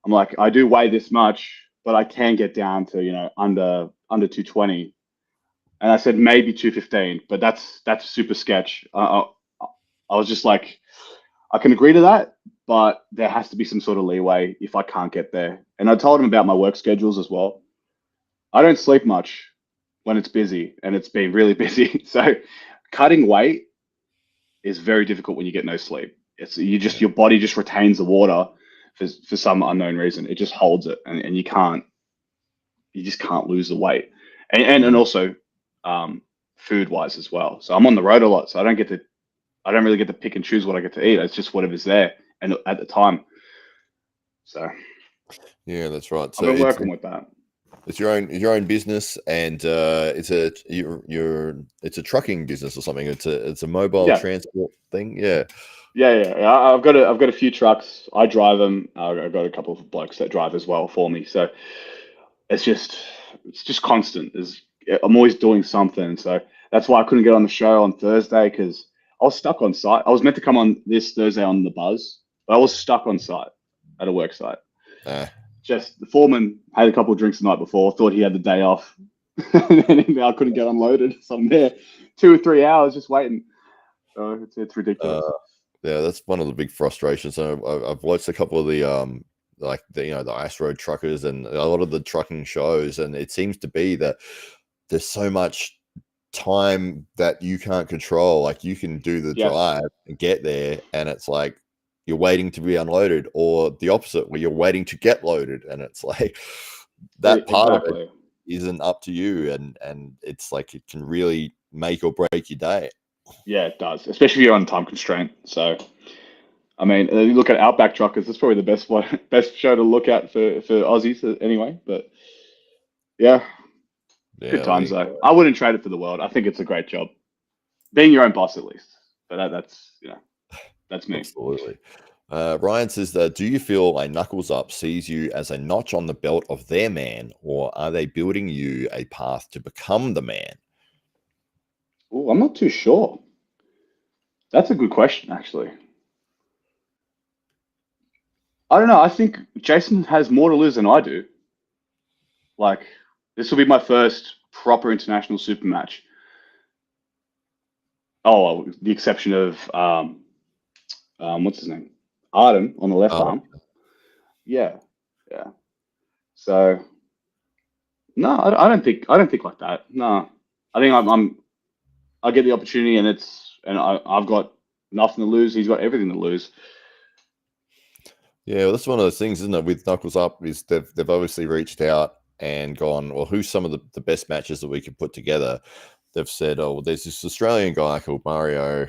I'm like, I do weigh this much, but I can get down to, under 220. And I said maybe 215, but that's super sketch. I was just like, I can agree to that, but there has to be some sort of leeway if I can't get there. And I told him about my work schedules as well. I don't sleep much when it's busy, and it's been really busy. So cutting weight is very difficult when you get no sleep. It's your body just retains the water for some unknown reason. It just holds it, and you just can't lose the weight. And also food wise as well. So I'm on the road a lot, so I don't really get to pick and choose what I get to eat. It's just whatever's there and at the time. So yeah, that's right. So I've been working with that. It's your own business, and it's a trucking business or something. It's a mobile transport thing. Yeah. I've got a few trucks. I drive them. I've got a couple of blokes that drive as well for me. So it's just constant. I'm always doing something. So that's why I couldn't get on the show on Thursday, because I was stuck on site. I was meant to come on this Thursday on the Buzz, but I was stuck on site at a work site. Just the foreman had a couple of drinks the night before, thought he had the day off, and I couldn't get unloaded. So I'm there 2 or 3 hours just waiting. So it's ridiculous. Yeah, that's one of the big frustrations. I've watched a couple of the the ice road truckers and a lot of the trucking shows, and it seems to be that there's so much time that you can't control. Like you can do the drive and get there, and it's like you're waiting to be unloaded, or the opposite where you're waiting to get loaded, and it's like that part of it isn't up to you, and it's like it can really make or break your day. Yeah, it does, especially if you're on time constraint. So I mean, you look at Outback Truckers, it's probably the best show to look at for Aussies anyway. But yeah, good times though. I wouldn't trade it for the world. I think it's a great job, being your own boss at least. But that's that's me. Absolutely. Ryan says that, do you feel a Knuckles Up sees you as a notch on the belt of their man, or are they building you a path to become the man? Oh, I'm not too sure. That's a good question, actually. I don't know. I think Jason has more to lose than I do. Like, this will be my first proper international super match. Oh, the exception of what's his name? Artem on the left arm. Yeah. So no, I don't think like that. No, I think I get the opportunity, and I've got nothing to lose. He's got everything to lose. Yeah, well, that's one of those things, isn't it? With Knuckles Up, is they've obviously reached out and gone, well, who's some of the best matches that we could put together? They've said, oh, well, there's this Australian guy called Mario.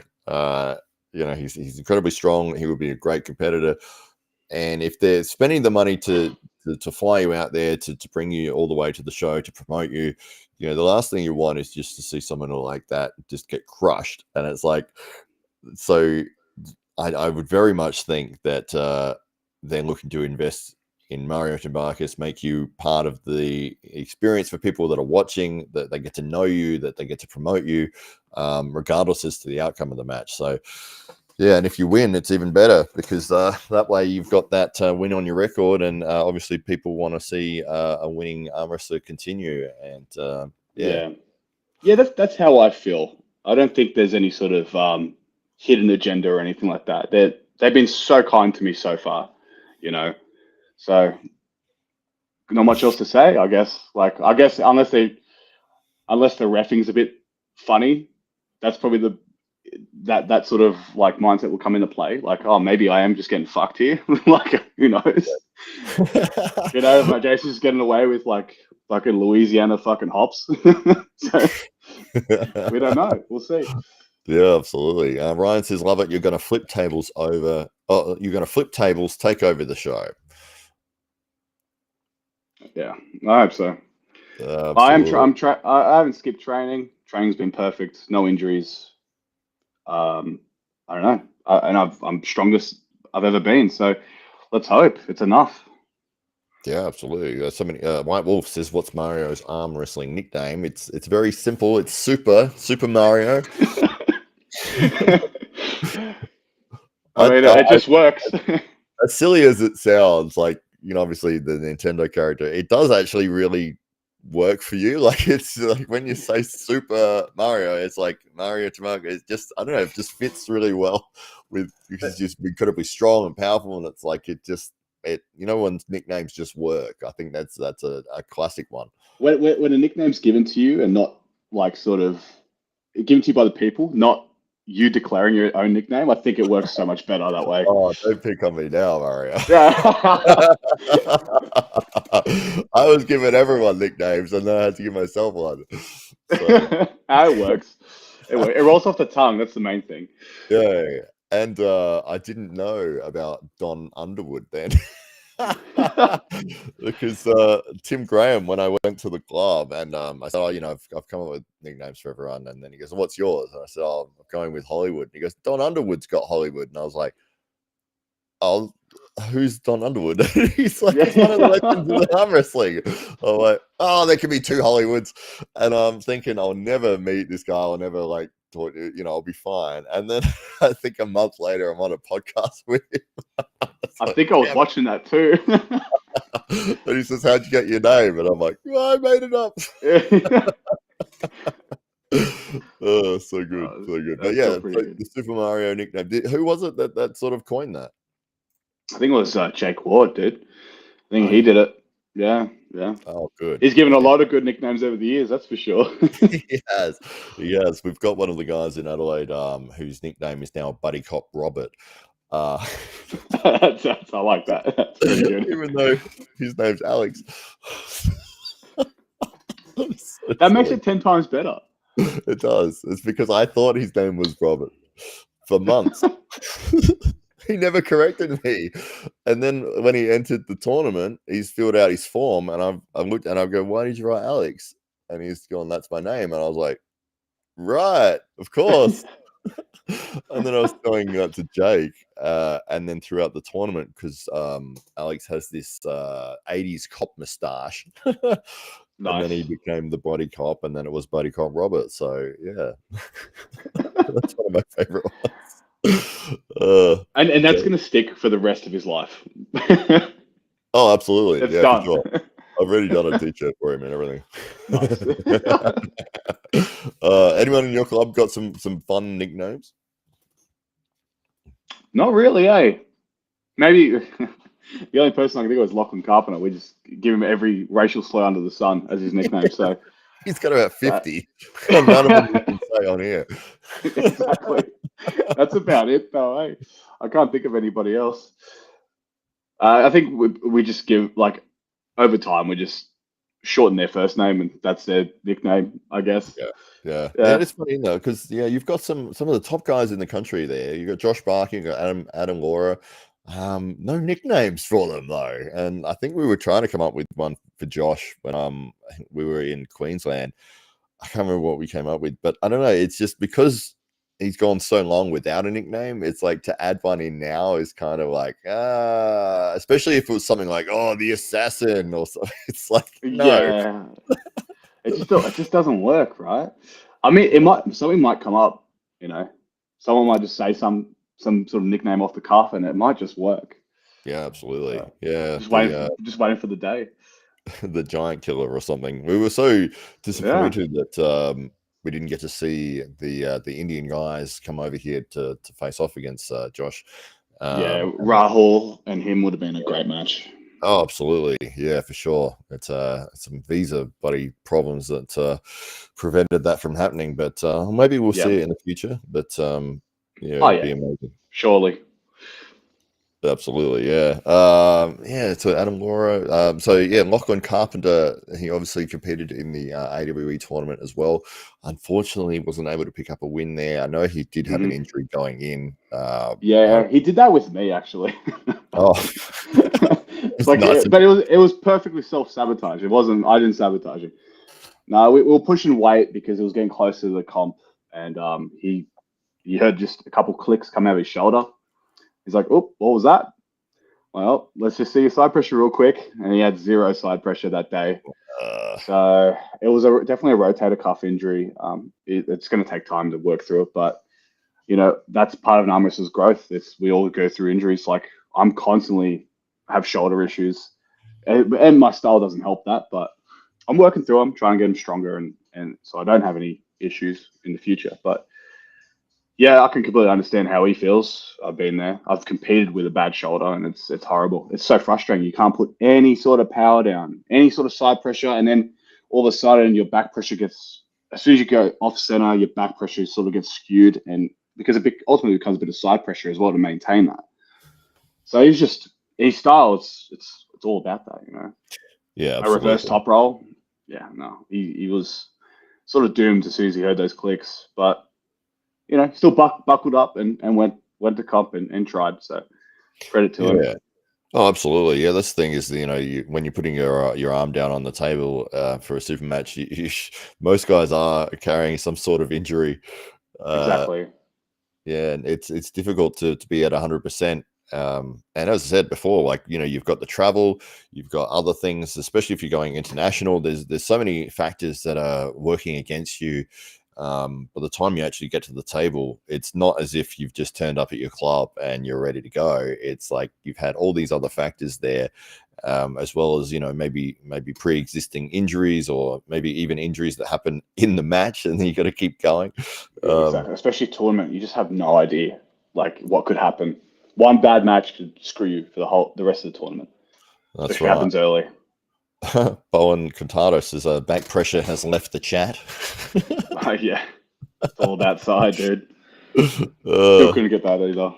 He's incredibly strong. He would be a great competitor. And if they're spending the money to fly you out there, to bring you all the way to the show, to promote you, the last thing you want is just to see someone like that just get crushed. And it's like, so I would very much think that they're looking to invest in Mario Tambakis, make you part of the experience for people that are watching, that they get to know you, that they get to promote you, regardless as to the outcome of the match. So Yeah, and if you win, it's even better because that way you've got that win on your record, and obviously people want to see a winning arm wrestler continue. And yeah, Yeah. Yeah, that's how I feel. I don't think there's any sort of hidden agenda or anything like that. They've been so kind to me so far, you know. So not much else to say, I guess. Like I guess unless the reffing's a bit funny, that's probably that sort of like mindset will come into play. Like, oh, maybe I am just getting fucked here. Like, who knows? You know, my Jason's getting away with like fucking Louisiana fucking hops. So we don't know. We'll see. Yeah, absolutely. Ryan says, "Love it. You're going to flip tables over. Oh, you're going to flip tables, take over the show." Yeah, I hope so. Absolutely. I haven't skipped training. Training's been perfect. No injuries. I don't know. I'm strongest I've ever been. So let's hope it's enough. Yeah, absolutely. Somebody, White Wolf says, "What's Mario's arm wrestling nickname?" It's very simple. It's Super Mario. I mean, it just works. As silly as it sounds, like, obviously the Nintendo character, it does actually really work for you. Like, it's like when you say Super Mario, it's like Mario to Mario. It's just, I don't know, it just fits really well with, because he's just incredibly strong and powerful, and it's like when nicknames just work. I think that's a classic one. When a nickname's given to you and not like sort of given to you by the people, not you declaring your own nickname, I think it works so much better that way. Oh, don't pick on me now, Mario. Yeah. I was giving everyone nicknames, and then I had to give myself one. So. It works. It rolls off the tongue. That's the main thing. Yeah, and I didn't know about Don Underwood then. Because Tim Graham, when I went to the club, and I said, "Oh, I've come up with nicknames for everyone," and then he goes, "What's yours?" And I said, "Oh, I'm going with Hollywood." And he goes, "Don Underwood's got Hollywood," and I was like, "Oh, who's Don Underwood?" He's like, "He's one of the legends of the arm wrestling." I'm like, "Oh, there could be two Hollywoods," and I'm thinking I'll never meet this guy. I'll never like talk. I'll be fine. And then I think a month later, I'm on a podcast with him. I think I was watching that too. And he says, "How'd you get your name?" And I'm like, "Oh, I made it up." Oh, so good, so good. But yeah, so good. the Super Mario nickname. Who was it that sort of coined that? I think it was Jake Ward, dude. I think he did it. Yeah. Oh, good. He's given a lot of good nicknames over the years, that's for sure. He has. We've got one of the guys in Adelaide whose nickname is now Buddy Cop Robert. I like that. That's pretty good. Even though his name's Alex. That makes it 10 times better. It does. It's because I thought his name was Robert for months. He never corrected me. And then when he entered the tournament, he's filled out his form, and I looked and I go, "Why did you write Alex?" And he's gone, "That's my name." And I was like, "Right, of course." And then I was going to Jake, and then throughout the tournament, because Alex has this 80s cop moustache. Nice. And then he became the Body Cop, and then it was Buddy Cop Robert. So yeah, that's one of my favorite ones. And that's going to stick for the rest of his life. Oh, absolutely. It's yeah, done. for sure. I've already done a t-shirt for him and everything. Nice. Anyone in your club got some fun nicknames? Not really, eh? Maybe the only person I can think of is Lachlan Carpenter. We just give him every racial slur under the sun as his nickname. So he's got about 50. None of them you can say on here. Exactly. That's about it, though. Eh? I can't think of anybody else. I think we just give, like, over time, we just shorten their first name and that's their nickname, I guess. Yeah. It's funny though, because you've got some of the top guys in the country there. You got Josh Barker, you got Adam Laura. No nicknames for them though, and I think we were trying to come up with one for Josh when we were in Queensland. I can't remember what we came up with, but I don't know. It's just because he's gone so long without a nickname. It's like to add one in now is kind of like especially if it was something like the Assassin or something. It's like no. Yeah. It just doesn't work, right? I mean, something might come up, someone might just say some some sort of nickname off the cuff, and it might just work. Yeah, absolutely. Uh, Yeah, just waiting for the day. the giant killer or something. We were so Yeah, disappointed that we didn't get to see the Indian guys come over here to face off against Josh. yeah. And Rahul and him would have been a great match. oh, absolutely, yeah, for sure. It's some visa buddy problems that prevented that from happening, but maybe we'll Yeah. see it in the future. But yeah, Oh it'd be yeah, amazing. surely. Absolutely, yeah. Yeah, so Adam Laura. So yeah, Lachlan Carpenter, he obviously competed in the AWE tournament as well. Unfortunately, wasn't able to pick up a win there. I know he did have an Hmm. injury going in. Yeah, he did that with me actually. Oh, It's it's like, nice. but it was perfectly self-sabotage. It wasn't. I didn't sabotage it. No, we were pushing weight because it was getting closer to the comp, and he heard just a couple clicks come out of his shoulder. He's like, "Oh, what was that?" Well, let's just see your side pressure real quick, and he had zero side pressure that day. Uh, So it was definitely a rotator cuff injury. It's going to take time to work through it, but that's part of an arm wrestler's growth. We all go through injuries. Like I'm constantly have shoulder issues, and my style doesn't help that. But I'm working through them, trying to get them stronger, and so I don't have any issues in the future. But yeah, I can completely understand how he feels. I've been there. I've competed with a bad shoulder, and it's horrible. It's so frustrating. You can't put any sort of power down, any sort of side pressure, and then all of a sudden your back pressure gets. As soon as you go off center, your back pressure sort of gets skewed, and because ultimately becomes a bit of side pressure as well to maintain that. So his style. It's all about that. yeah, A reverse absolutely. top roll. Yeah, no, he was sort of doomed as soon as he heard those clicks, but still buckled up and went to comp and tried. So credit to him. Yeah. Oh, absolutely. Yeah, this thing is, when you're putting your arm down on the table for a super match, most guys are carrying some sort of injury. Uh, Exactly. yeah, and it's difficult to be at 100%. And as I said before, like you've got the travel, you've got other things, especially if you're going international. There's so many factors that are working against you. By the time you actually get to the table, it's not as if you've just turned up at your club and you're ready to go. It's like you've had all these other factors there, as well as maybe pre-existing injuries or maybe even injuries that happen in the match, and then you got to keep going. Yeah, exactly. Especially tournament, you just have no idea like what could happen. One bad match could screw you for the rest of the tournament. That's Especially right. happens early. Bowen Contardo says back pressure has left the chat. Yeah, it's all about side, dude. Still uh, couldn't get that either.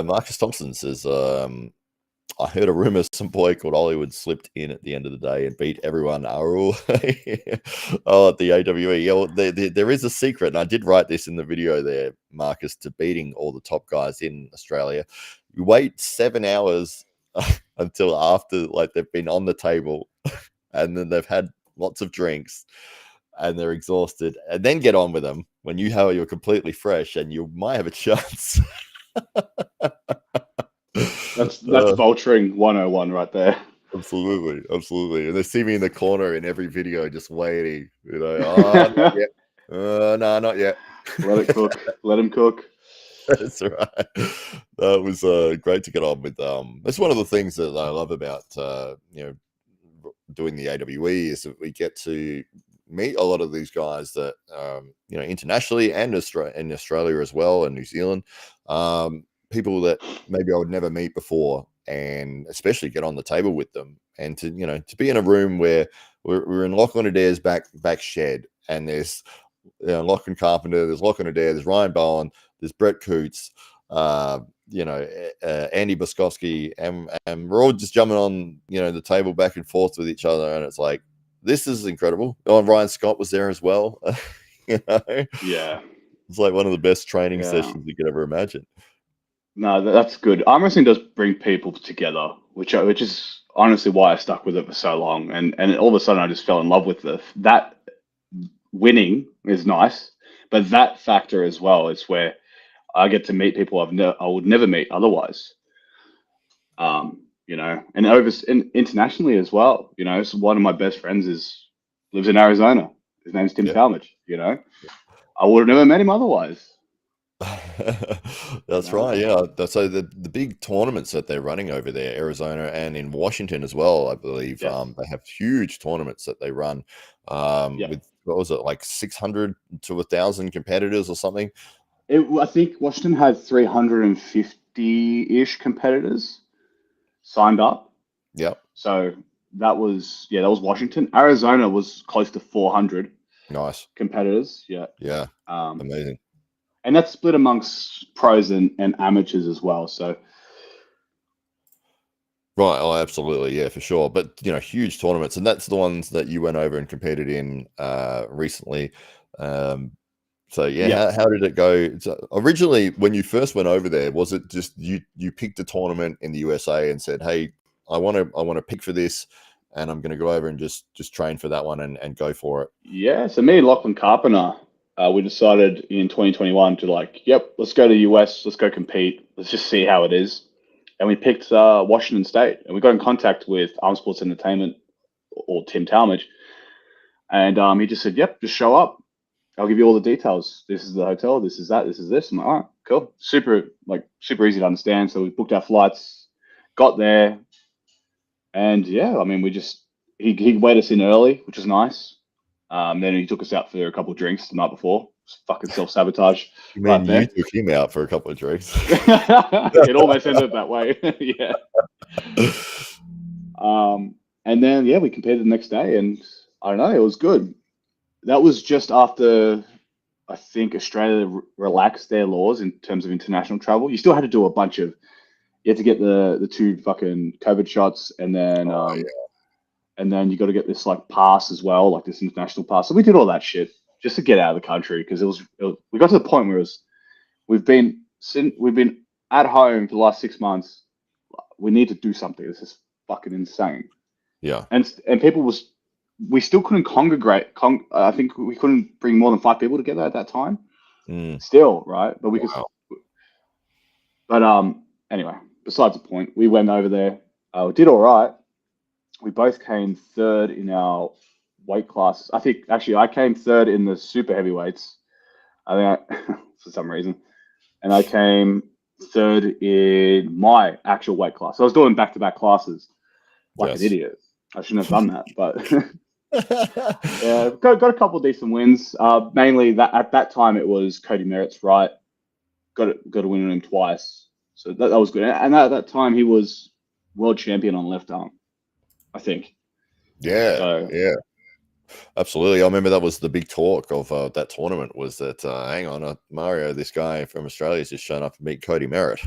Marcus Thompson says, I heard a rumor some boy called Hollywood slipped in at the end of the day and beat everyone. Oh, at the AWE. Yeah, well, there is a secret, and I did write this in the video there, Marcus, to beating all the top guys in Australia. You wait 7 hours until after like they've been on the table and then they've had lots of drinks and they're exhausted, and then get on with them when you're completely fresh and you might have a chance. That's vulturing 101 right there. Absolutely. And they see me in the corner in every video just waiting, oh, not yet. No, not yet. Let it cook. Let him cook. That's right. That was great to get on with. That's one of the things that I love about doing the AWE is that we get to meet a lot of these guys that internationally and in Australia as well, and New Zealand, people that maybe I would never meet before, and especially get on the table with them, and to be in a room where we're in Lachlan Adair's back shed, and there's Lachlan Carpenter, there's Lachlan Adair, there's Ryan Bowen, there's Brett Coots, Andy Boskowski, and we're all just jumping on the table back and forth with each other, and it's like, this is incredible. Oh, and Ryan Scott was there as well. Yeah. It's like one of the best training Yeah. sessions you could ever imagine. No, that's good. Arm wrestling does bring people together, which is honestly why I stuck with it for so long. And all of a sudden, I just fell in love with it. That winning is nice, but that factor as well is where I get to meet people I would never meet otherwise. And internationally as well. So one of my best friends lives in Arizona. His name's Tim Yeah. Talmadge. I would have never met him otherwise. You That's know? right. Yeah. So the big tournaments that they're running over there, Arizona and in Washington as well, I believe, Yes. they have huge tournaments that they run, Yeah. with what was it, like 600 to 1,000 competitors or something? I think Washington had 350-ish competitors signed up. Yep. So that was Washington. Arizona was close to 400 Nice. competitors. Yeah. Yeah. Um, Amazing. and that's split amongst pros and amateurs as well. So Right. Oh, absolutely. Yeah, for sure. But huge tournaments, and that's the ones that you went over and competed in recently. Um, So yeah, yeah, how did it go? So originally, when you first went over there, was it just you picked a tournament in the USA and said, "Hey, I want to pick for this, and I'm going to go over and just train for that one and go for it." yeah. So me and Lachlan Carpenter, we decided in 2021 to like, yep, let's go to the US, let's go compete, let's just see how it is. And we picked Washington State, and we got in contact with Armed Sports Entertainment or Tim Talmadge, and he just said, "Yep, just show up. I'll give you all the details. This is the hotel. This is that. This is this." I'm like, "All right, cool. Super easy to understand." So we booked our flights, got there, and yeah, I mean, he weighed us in early, which was nice. Then he took us out for a couple of drinks the night before. Just fucking self sabotage You mean right you there. took him out for a couple of drinks? It almost ended that way. Yeah. And then yeah, we competed the next day, and I don't know, it was good. That was just after I think Australia relaxed their laws in terms of international travel. You still had to do a bunch of you had to get the two fucking COVID shots, Oh yeah, and then you got to get this like pass as well, like this international pass. So we did all that shit just to get out of the country because we got to the point where we've been at home for the last 6 months. We need to do something. This is fucking insane. yeah. And people was we still couldn't congregate. I think we couldn't bring more than 5 people together at that time. Mm, Still, right? But we could. wow. But anyway, besides the point, we went over there. We did all right. We both came third in our weight class. I think actually I came third in the super heavyweights. I think for some reason, and I came third in my actual weight class. So I was doing back-to-back classes like an Yes. idiot. I shouldn't have done that, but yeah, got a couple of decent wins. Mainly that at that time it was Cody Merritt's right. Got a win on him twice, so that was good. And at that time he was world champion on left arm, I think. Yeah, So yeah. Absolutely. I remember that was the big talk of that tournament was that, hang on, Mario, this guy from Australia has just shown up to meet Cody Merritt.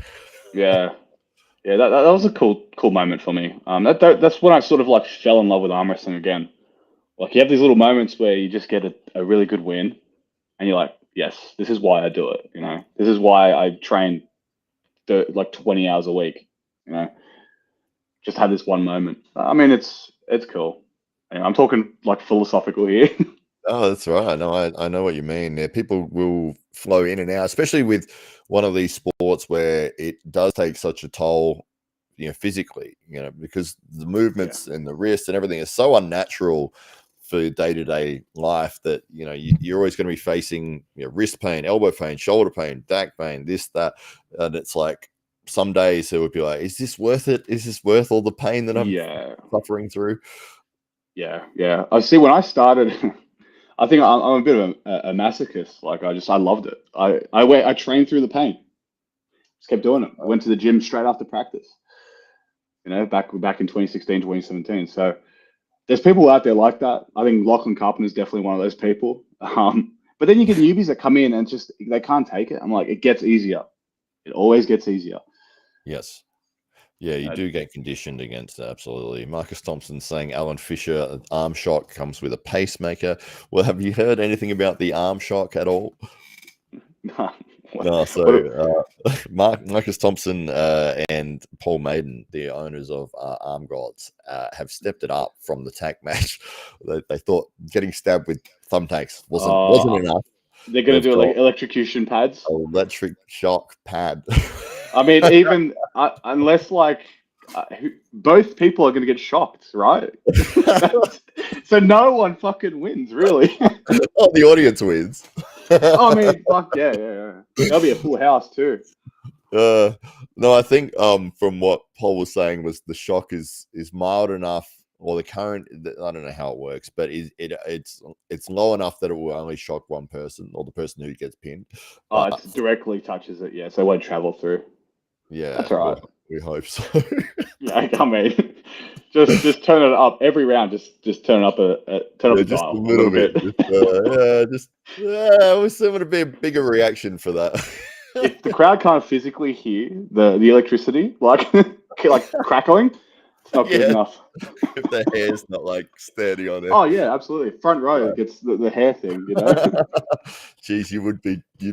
yeah, yeah, that was a cool moment for me. That's when I sort of like fell in love with arm wrestling again. Like you have these little moments where you just get a really good win, and you're like, yes, this is why I do it. You know, this is why I train like 20 hours a week. You know, just had this one moment. I mean, it's cool. Anyway, I'm talking like philosophical here. Oh, that's right. No, I know what you mean. Yeah, people will flow in and out, especially with one of these sports where it does take such a toll, physically, because the Yeah, movements and the wrist and everything is so unnatural for day-to-day life that, you're always going to be facing, wrist pain, elbow pain, shoulder pain, back pain, this, that. And it's like some days it would be like, is this worth it? Is this worth all the pain that I'm yeah, suffering through? yeah. I see. When I started, I think I'm a bit of a masochist. Like I loved it. I trained through the pain. Just kept doing it. Went to the gym straight after practice. You know, back in 2016, 2017. So there's people out there like that. I think Lachlan Carpenter is definitely one of those people. But then you get newbies that come in and just they can't take it. I'm like, it gets easier. It always gets easier. Yes. Yeah, you Uh, do get conditioned against it, absolutely. Marcus Thompson saying Alan Fisher arm shock comes with a pacemaker. Well, have you heard anything about the arm shock at all? what, No, so what, Marcus Thompson and Paul Maiden, the owners of Arm Gods, have stepped it up from the tag match. They thought getting stabbed with thumbtacks wasn't uh, enough. they're gonna They've do like got electrocution pads. electric shock pad. I mean, even unless like both people are gonna get shocked, right? So no one fucking wins, really. Oh, the audience wins. Oh, I mean, fuck yeah, yeah, yeah. That'll be a full house too. Uh, no, I think from what Paul was saying was the shock is mild enough, or the current. I don't know how it works, but it's low enough that it will only shock one person, or the person who gets pinned. Oh, But it directly touches it, yeah, so it won't travel through. That's yeah, all right. we hope so. Yeah, I mean, just turn it up every round. Just turn it up turn up Yeah, the just a dial a little little bit. bit. Yeah, I was hoping to be a bigger reaction for that. If the crowd can't physically hear the electricity like crackling, it's not good Yeah, enough. if the hair's not like steady on it. Oh yeah, absolutely. Front row gets the hair thing, you know. Jeez, you'd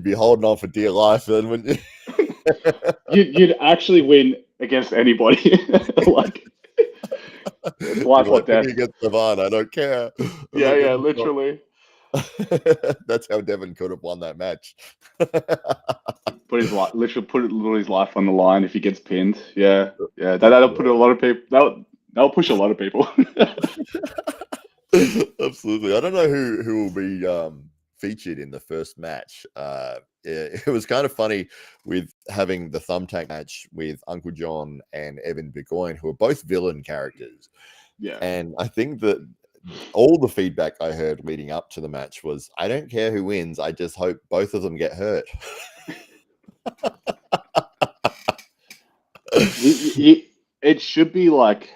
be holding on for dear life then, wouldn't you? You'd actually win against anybody. Like it's You're life or like, put death. me against Devon, I don't care. I'm Yeah, not yeah, getting shot. literally. That's how Devon could have won that match. Put his life, literally put his life on the line if he gets pinned. Yeah, yeah. That'll put a lot of people. That'll push a lot of people. Absolutely. I don't know who will be featured in the first match. It was kind of funny with having the thumbtack match with Uncle John and Evan Burgoyne, who are both villain characters. Yeah. And I think that all the feedback I heard leading up to the match was, I don't care who wins. I just hope both of them get hurt. It should be like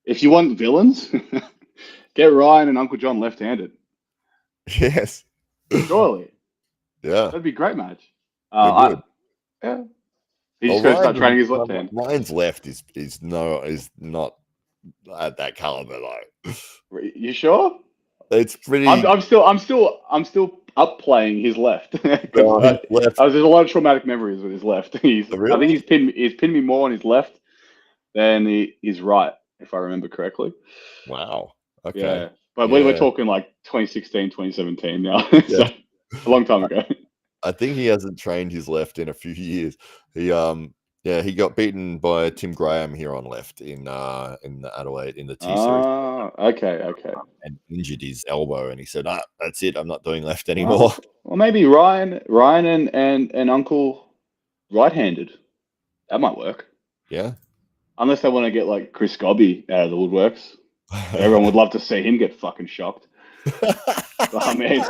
if you want villains, get Ryan and Uncle John left-handed. Yes. Surely, Yeah. that'd be a great match. It would. Yeah. He's just going to start training his left hand. Ryan's left is not at that caliber though. You sure? It's pretty. I'm still up playing his left because left. there's a lot of traumatic memories with his left. I Really? think he's pinned me more on his left than his right, if I remember correctly. Wow. Okay. Yeah, but Yeah. we're talking like 2016, 2017 now, so a long time ago. I think he hasn't trained his left in a few years. He got beaten by Tim Graham here on left in Adelaide in the T Series. Okay. And injured his elbow, and he said, that's it. I'm not doing left anymore. Well, maybe Ryan and Uncle right-handed. That might work. Yeah. Unless they want to get like Chris Gobby out of the woodworks. Everyone would love to see him get fucking shocked. I mean,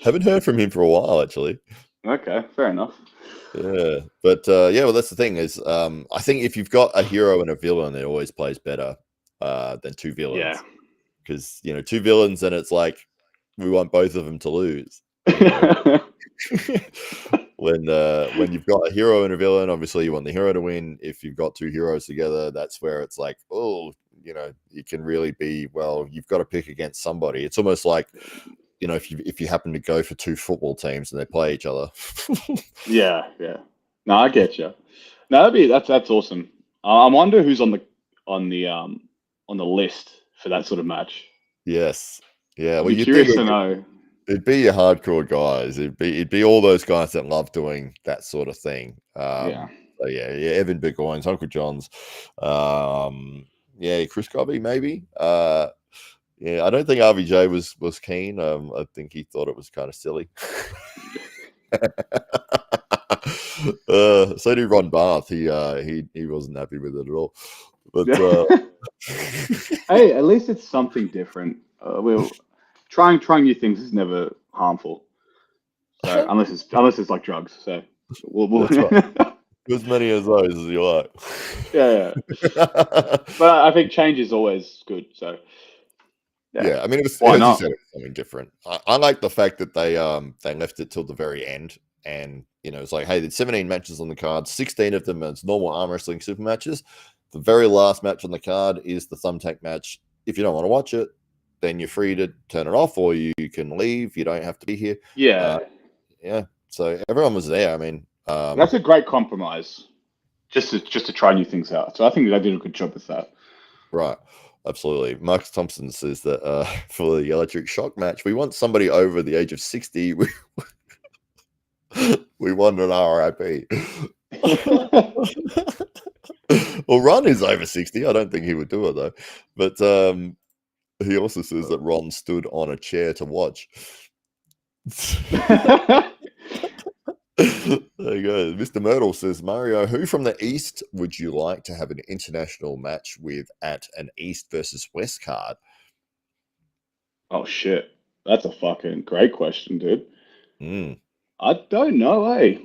haven't heard from him for a while, actually. Okay, fair enough. Yeah, but well, that's the thing is, I think if you've got a hero and a villain, it always plays better than two villains. Yeah, because two villains, and it's like we want both of them to lose. When you've got a hero and a villain, obviously you want the hero to win. If you've got two heroes together, that's where it's like, it can really be, well, you've got to pick against somebody. It's almost like, if you happen to go for two football teams and they play each other. Yeah. No, I get you. No, that's awesome. I wonder who's on the list for that sort of match. Yes. Yeah. Well, curious to know. It'd be your hardcore guys. It'd be all those guys that love doing that sort of thing. Yeah. So yeah. Evan Burgoyne's, Uncle John's, Chris Gobby maybe. Yeah, I don't think RVJ was keen. I think he thought it was kind of silly. So did Ron Barth. He wasn't happy with it at all. But hey, at least it's something different. Trying new things is never harmful. So unless it's like drugs. So we'll as many of those as you like. Yeah. But I think change is always good. So yeah, I mean, it was, why as not? you said, it was something different. I like the fact that they left it till the very end, and it's like, hey, there's 17 matches on the card, 16 of them as normal arm wrestling super matches. The very last match on the card is the thumbtack match. If you don't want to watch it, then you're free to turn it off, or you can leave. You don't have to be here. Yeah. Yeah. So everyone was there. I mean, that's a great compromise. Just to try new things out. So I think they did a good job with that. Right. Absolutely. Marcus Thompson says that for the electric shock match, we want somebody over the age of 60. We want an RIP. Well, Ron is over 60. I don't think he would do it, though. But he also says that Ron stood on a chair to watch. There you go. Mr. Myrtle says, Mario, who from the East would you like to have an international match with at an East versus West card? Oh shit, that's a fucking great question, dude. Mm. I don't know, eh?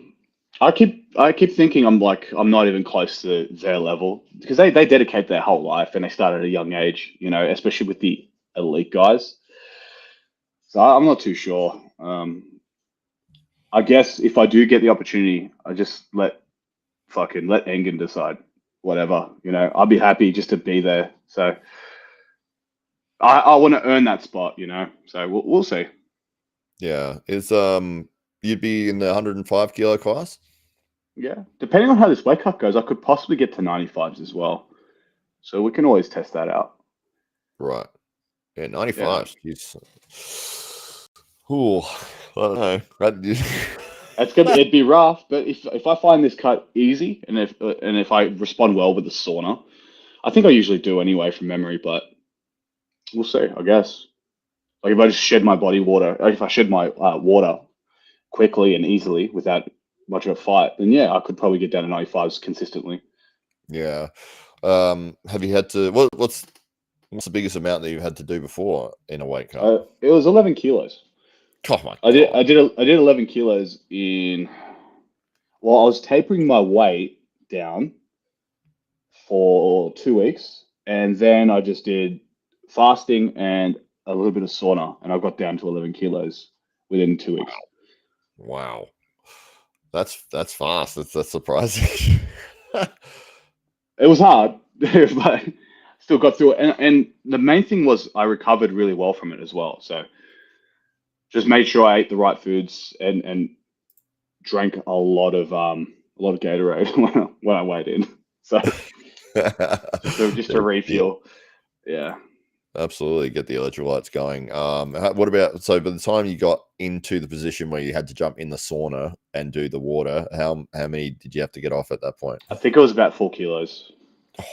I keep thinking I'm not even close to their level because they dedicate their whole life and they start at a young age, especially with the elite guys. So I'm not too sure. I guess if I do get the opportunity, I just let Engen decide. Whatever, I'll be happy just to be there. So I want to earn that spot, So we'll see. Yeah. You'd be in the 105 kilo class? Yeah, depending on how this weight cut goes, I could possibly get to 95s as well. So we can always test that out. Right. Yeah, Yeah, 95. Jeez. Ooh, I don't know. it'd be rough, but if I find this cut easy and if I respond well with the sauna, I think I usually do anyway from memory, but we'll see. I guess like if I just shed my body water, if I shed my water quickly and easily without much of a fight, then yeah, I could probably get down to 95s consistently. Yeah. Have you had to what's the biggest amount that you've had to do before in a weight cut? It was 11 kilos. Oh my I did God. I did 11 kilos in. Well, I was tapering my weight down for 2 weeks, and then I just did fasting and a little bit of sauna, and I got down to 11 kilos within 2 weeks. Wow. That's fast. That's surprising. It was hard, but still got through it. And the main thing was I recovered really well from it as well. So just made sure I ate the right foods and drank a lot of Gatorade when I weighed in. So just to refuel. Yeah. Absolutely, get the electrolytes going. What about by the time you got into the position where you had to jump in the sauna and do the water, how many did you have to get off at that point? I think it was about 4 kilos. 4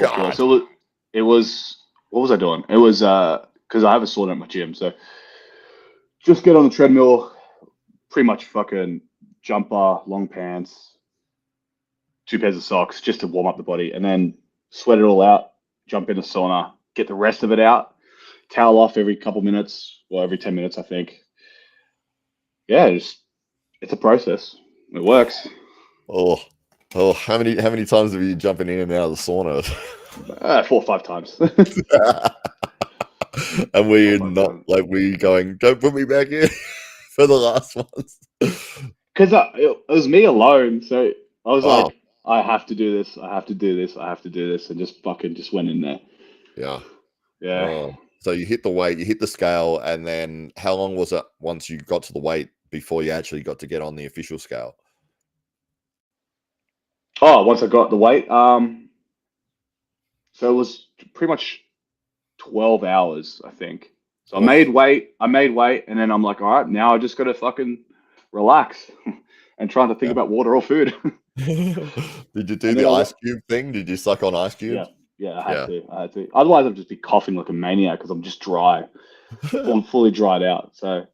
kilos. God. So it was what was I doing? It was because I have a sauna at my gym, so just get on the treadmill, pretty much fucking jumper, long pants, 2 pairs of socks just to warm up the body, and then sweat it all out, jump in the sauna, get the rest of it out, towel off every couple minutes, or every 10 minutes, I think. Yeah, it's a process. It works. Oh, how many times have you jumping in and out of the sauna? 4 or 5 times. And were you 4 or 5 not times. were you going, don't put me back in for the last ones? Because it was me alone, so I was Oh, like, I have to do this, I have to do this, I have to do this, and just went in there. yeah. Yeah. Oh, so you hit the weight, you hit the scale, and then how long was it once you got to the weight before you actually got to get on the official scale? Oh, once I got the weight, so it was pretty much 12 hours, I think. So Oh. I made weight, and then I'm like, all right, now I just got to fucking relax and try to think Yeah. about water or food. Did you do And the then ice cube thing? Did you suck on ice yeah, cubes? yeah, Yeah. I had to. Otherwise, I'd just be coughing like a maniac because I'm just dry, fully dried out. So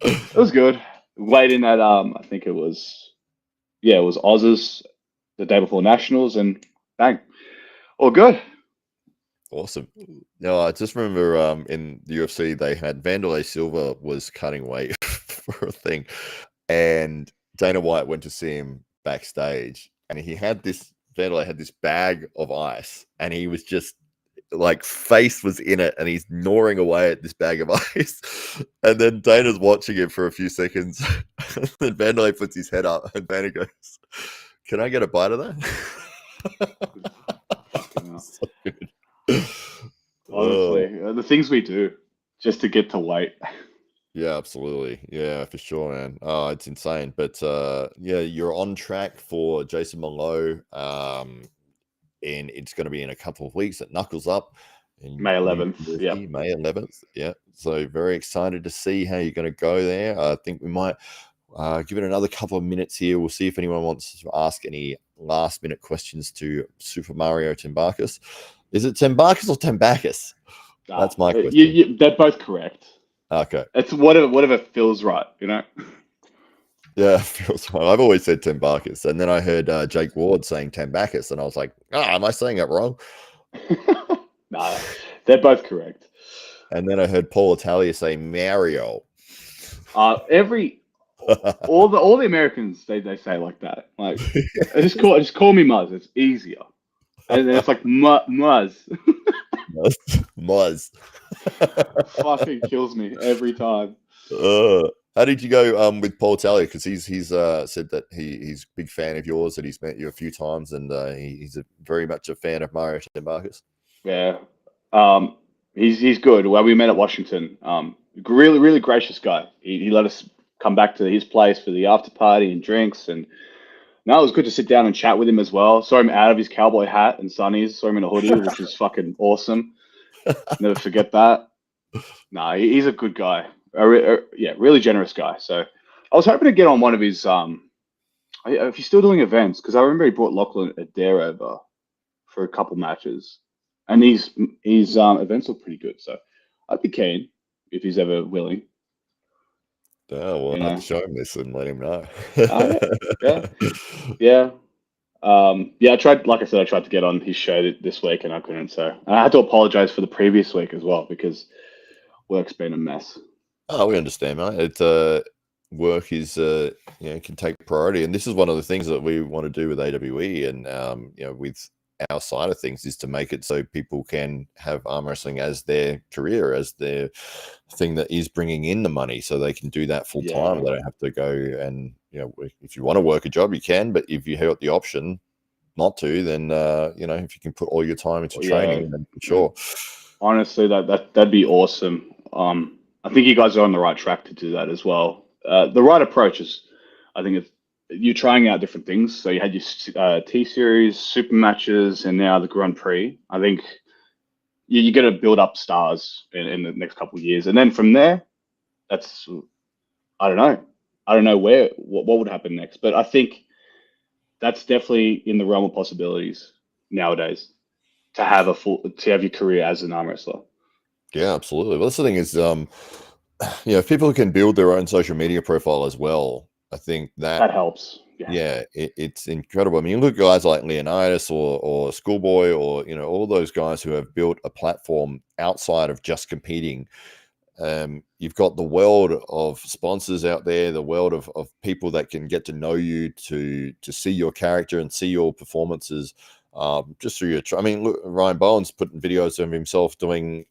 it was good. Weighed in at I think it was Aussies the day before nationals, and bang, all good. Awesome. No, I just remember in the UFC they had Vanderlei Silva was cutting weight for a thing, and Dana White went to see him backstage, and Vanderlei had this bag of ice, and he was just like face was in it, and he's gnawing away at this bag of ice, and then Dana's watching it for a few seconds, and then Vanderlei puts his head up, and Dana goes, "Can I get a bite of that?" Fucking hell. So good. Honestly, the things we do just to get to weight. Yeah, absolutely. Yeah, for sure, man. Oh, it's insane. But yeah, you're on track for Jason Malone. And it's going to be in a couple of weeks at Knuckles Up in May New 11th. Jersey, Yep. May 11th. Yeah. So very excited to see how you're going to go there. I think we might give it another couple of minutes here. We'll see if anyone wants to ask any last minute questions to Super Mario Tambakis. Is it Tambakis or Tambakis? That's my question. They're both correct. Okay. It's whatever feels right, you know. Yeah, feels right. I've always said Tambakis, and then I heard Jake Ward saying Tambakis, and I was like, am I saying it wrong? Nah, they're both correct. And then I heard Paul Italia say Mario. Every all the Americans they say it like that. Like just call me Muzz. It's easier. And then it's like Muzz. Muzz. Fucking kills me every time. How did you go with Paul Italia? Because he's said that he's a big fan of yours, that he's met you a few times, and he's very much a fan of Mario Tambakis. Yeah. He's good. Well, we met at Washington. Really gracious guy. He let us come back to his place for the after party and drinks, and no, it was good to sit down and chat with him as well. Saw him out of his cowboy hat and sunnies. Saw him in a hoodie, which was fucking awesome. Never forget that. Nah, he's a good guy. Yeah, really generous guy. So I was hoping to get on one of his if he's still doing events, because I remember he brought Lachlan Adair over for a couple matches, and his events look pretty good. So I'd be keen if he's ever willing. Oh, we'll You have know. to show him this and let him know. Oh, yeah. Yeah. I tried, like I said, I tried to get on his show this week and I couldn't. So I had to apologize for the previous week as well because work's been a mess. Oh, we understand, mate. It work is can take priority, and this is one of the things that we want to do with AWE, and with our side of things, is to make it so people can have arm wrestling as their career, as their thing that is bringing in the money, so they can do that full time. Yeah. They don't have to go and if you want to work a job, you can, but if you have the option not to, then if you can put all your time into training, then sure. Honestly, that'd be awesome. I think you guys are on the right track to do that as well. The right approach is, I think you're trying out different things. So you had your T Series, Super Matches, and now the Grand Prix. I think you're going to build up stars in the next couple of years, and then from there, that's I don't know. I don't know what would happen next, but I think that's definitely in the realm of possibilities nowadays to have your career as an arm wrestler. Yeah, absolutely. Well, that's the thing is, if people can build their own social media profile as well, I think that helps. Yeah, it's incredible. I mean, you look at guys like Leonidas or Schoolboy, or all those guys who have built a platform outside of just competing. You've got the world of sponsors out there, the world of people that can get to know you, to see your character and see your performances just through your. I mean, look, Ryan Bowen's putting videos of himself doing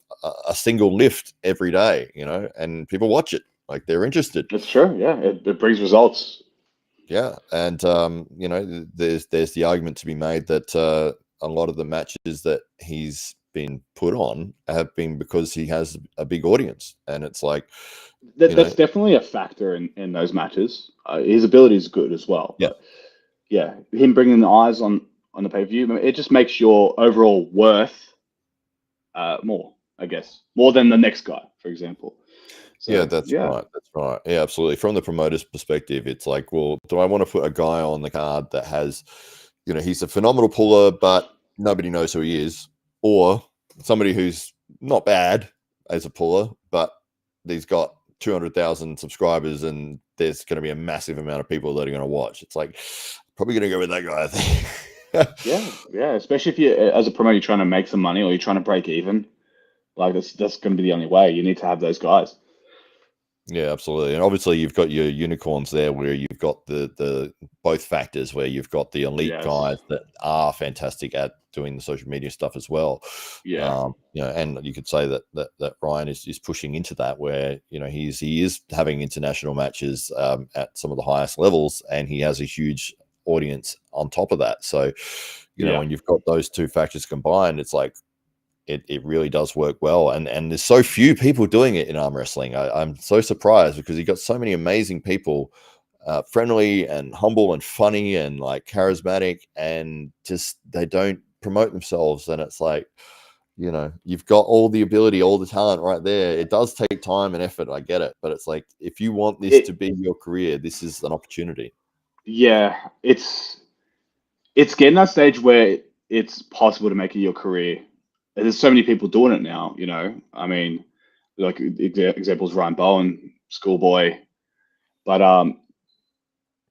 a single lift every day, and people watch it, like they're interested. That's true. Yeah, it brings results. Yeah, and there's the argument to be made that a lot of the matches that he's been put on have been because he has a big audience, and it's like that's definitely a factor in those matches. His ability is good as well. Yeah, but yeah, him bringing the eyes on the pay-per-view, it just makes your overall worth more, I guess, more than the next guy, for example. So, yeah, that's right. That's right. Yeah, absolutely. From the promoter's perspective, it's like, well, do I want to put a guy on the card that has, he's a phenomenal puller, but nobody knows who he is, or somebody who's not bad as a puller, but he's got 200,000 subscribers and there's going to be a massive amount of people that are going to watch. It's like, probably going to go with that guy, I think. yeah. Especially if you, as a promoter, you're trying to make some money or you're trying to break even. Like that's going to be the only way. You need to have those guys. Yeah, absolutely. And obviously you've got your unicorns there where you've got the both factors, where you've got the elite guys that are fantastic at doing the social media stuff as well. Yeah. And you could say that Ryan is pushing into that, where, he is having international matches at some of the highest levels, and he has a huge audience on top of that. So, when you've got those two factors combined, it's like, it really does work well, and there's so few people doing it in arm wrestling. I'm so surprised, because you've got so many amazing people, friendly and humble and funny and like charismatic, and just they don't promote themselves. And it's like, you've got all the ability, all the talent right there. It does take time and effort, I get it, but it's like, if you want this to be your career, this is an opportunity. Yeah, it's getting that stage where it's possible to make it your career. There's so many people doing it now, I mean, like examples, Ryan Bowen, Schoolboy, but and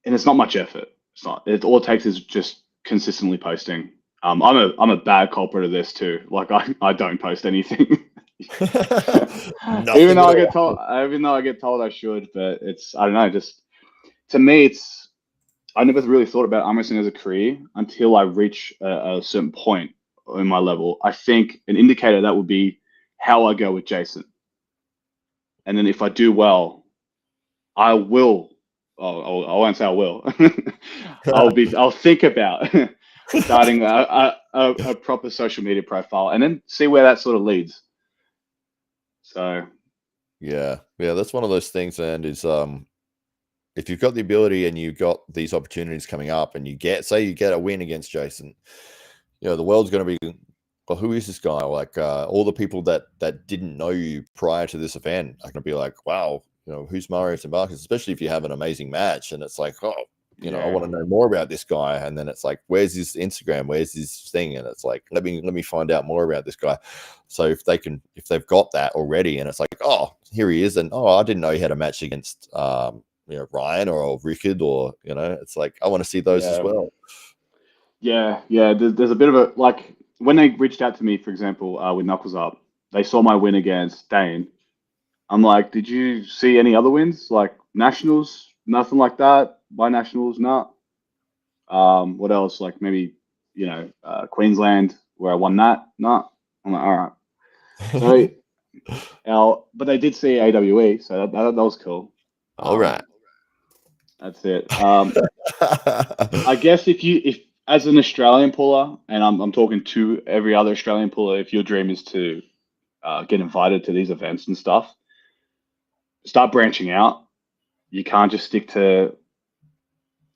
it's not much effort. It's not. All it takes is just consistently posting. I'm a bad culprit of this too. Like I don't post anything. Nothing at all. Even though I get told I should, but it's, I don't know, just to me, it's, I never really thought about arm wrestling as a career until I reach a certain point in my level. I think an indicator that would be how I go with Jason. And then if I do well, I will, I won't say I will, I'll think about starting a proper social media profile and then see where that sort of leads. So yeah, that's one of those things, and is if you've got the ability and you've got these opportunities coming up, and you get a win against Jason, the world's going to be, well, who is this guy? Like all the people that didn't know you prior to this event are going to be like, wow, who's Mario Tambakis? Especially if you have an amazing match, and it's like, oh, I want to know more about this guy. And then it's like, where's his Instagram? Where's his thing? And it's like, let me find out more about this guy. So if they've got that already, and it's like, oh, here he is, and oh, I didn't know he had a match against Ryan or Rickard, or it's like, I want to see those as well. Yeah. There's a bit of a, like, when they reached out to me, for example, with Knuckles Up, they saw my win against Dane. I'm like, did you see any other wins? Like nationals? Nothing like that. By nationals, not. What else? Like maybe, Queensland, where I won that. Not. I'm like, all right. So, but they did see AWE, so that was cool. All right. That's it. I guess if as an Australian puller, and I'm talking to every other Australian puller, if your dream is to get invited to these events and stuff, start branching out. You can't just stick to,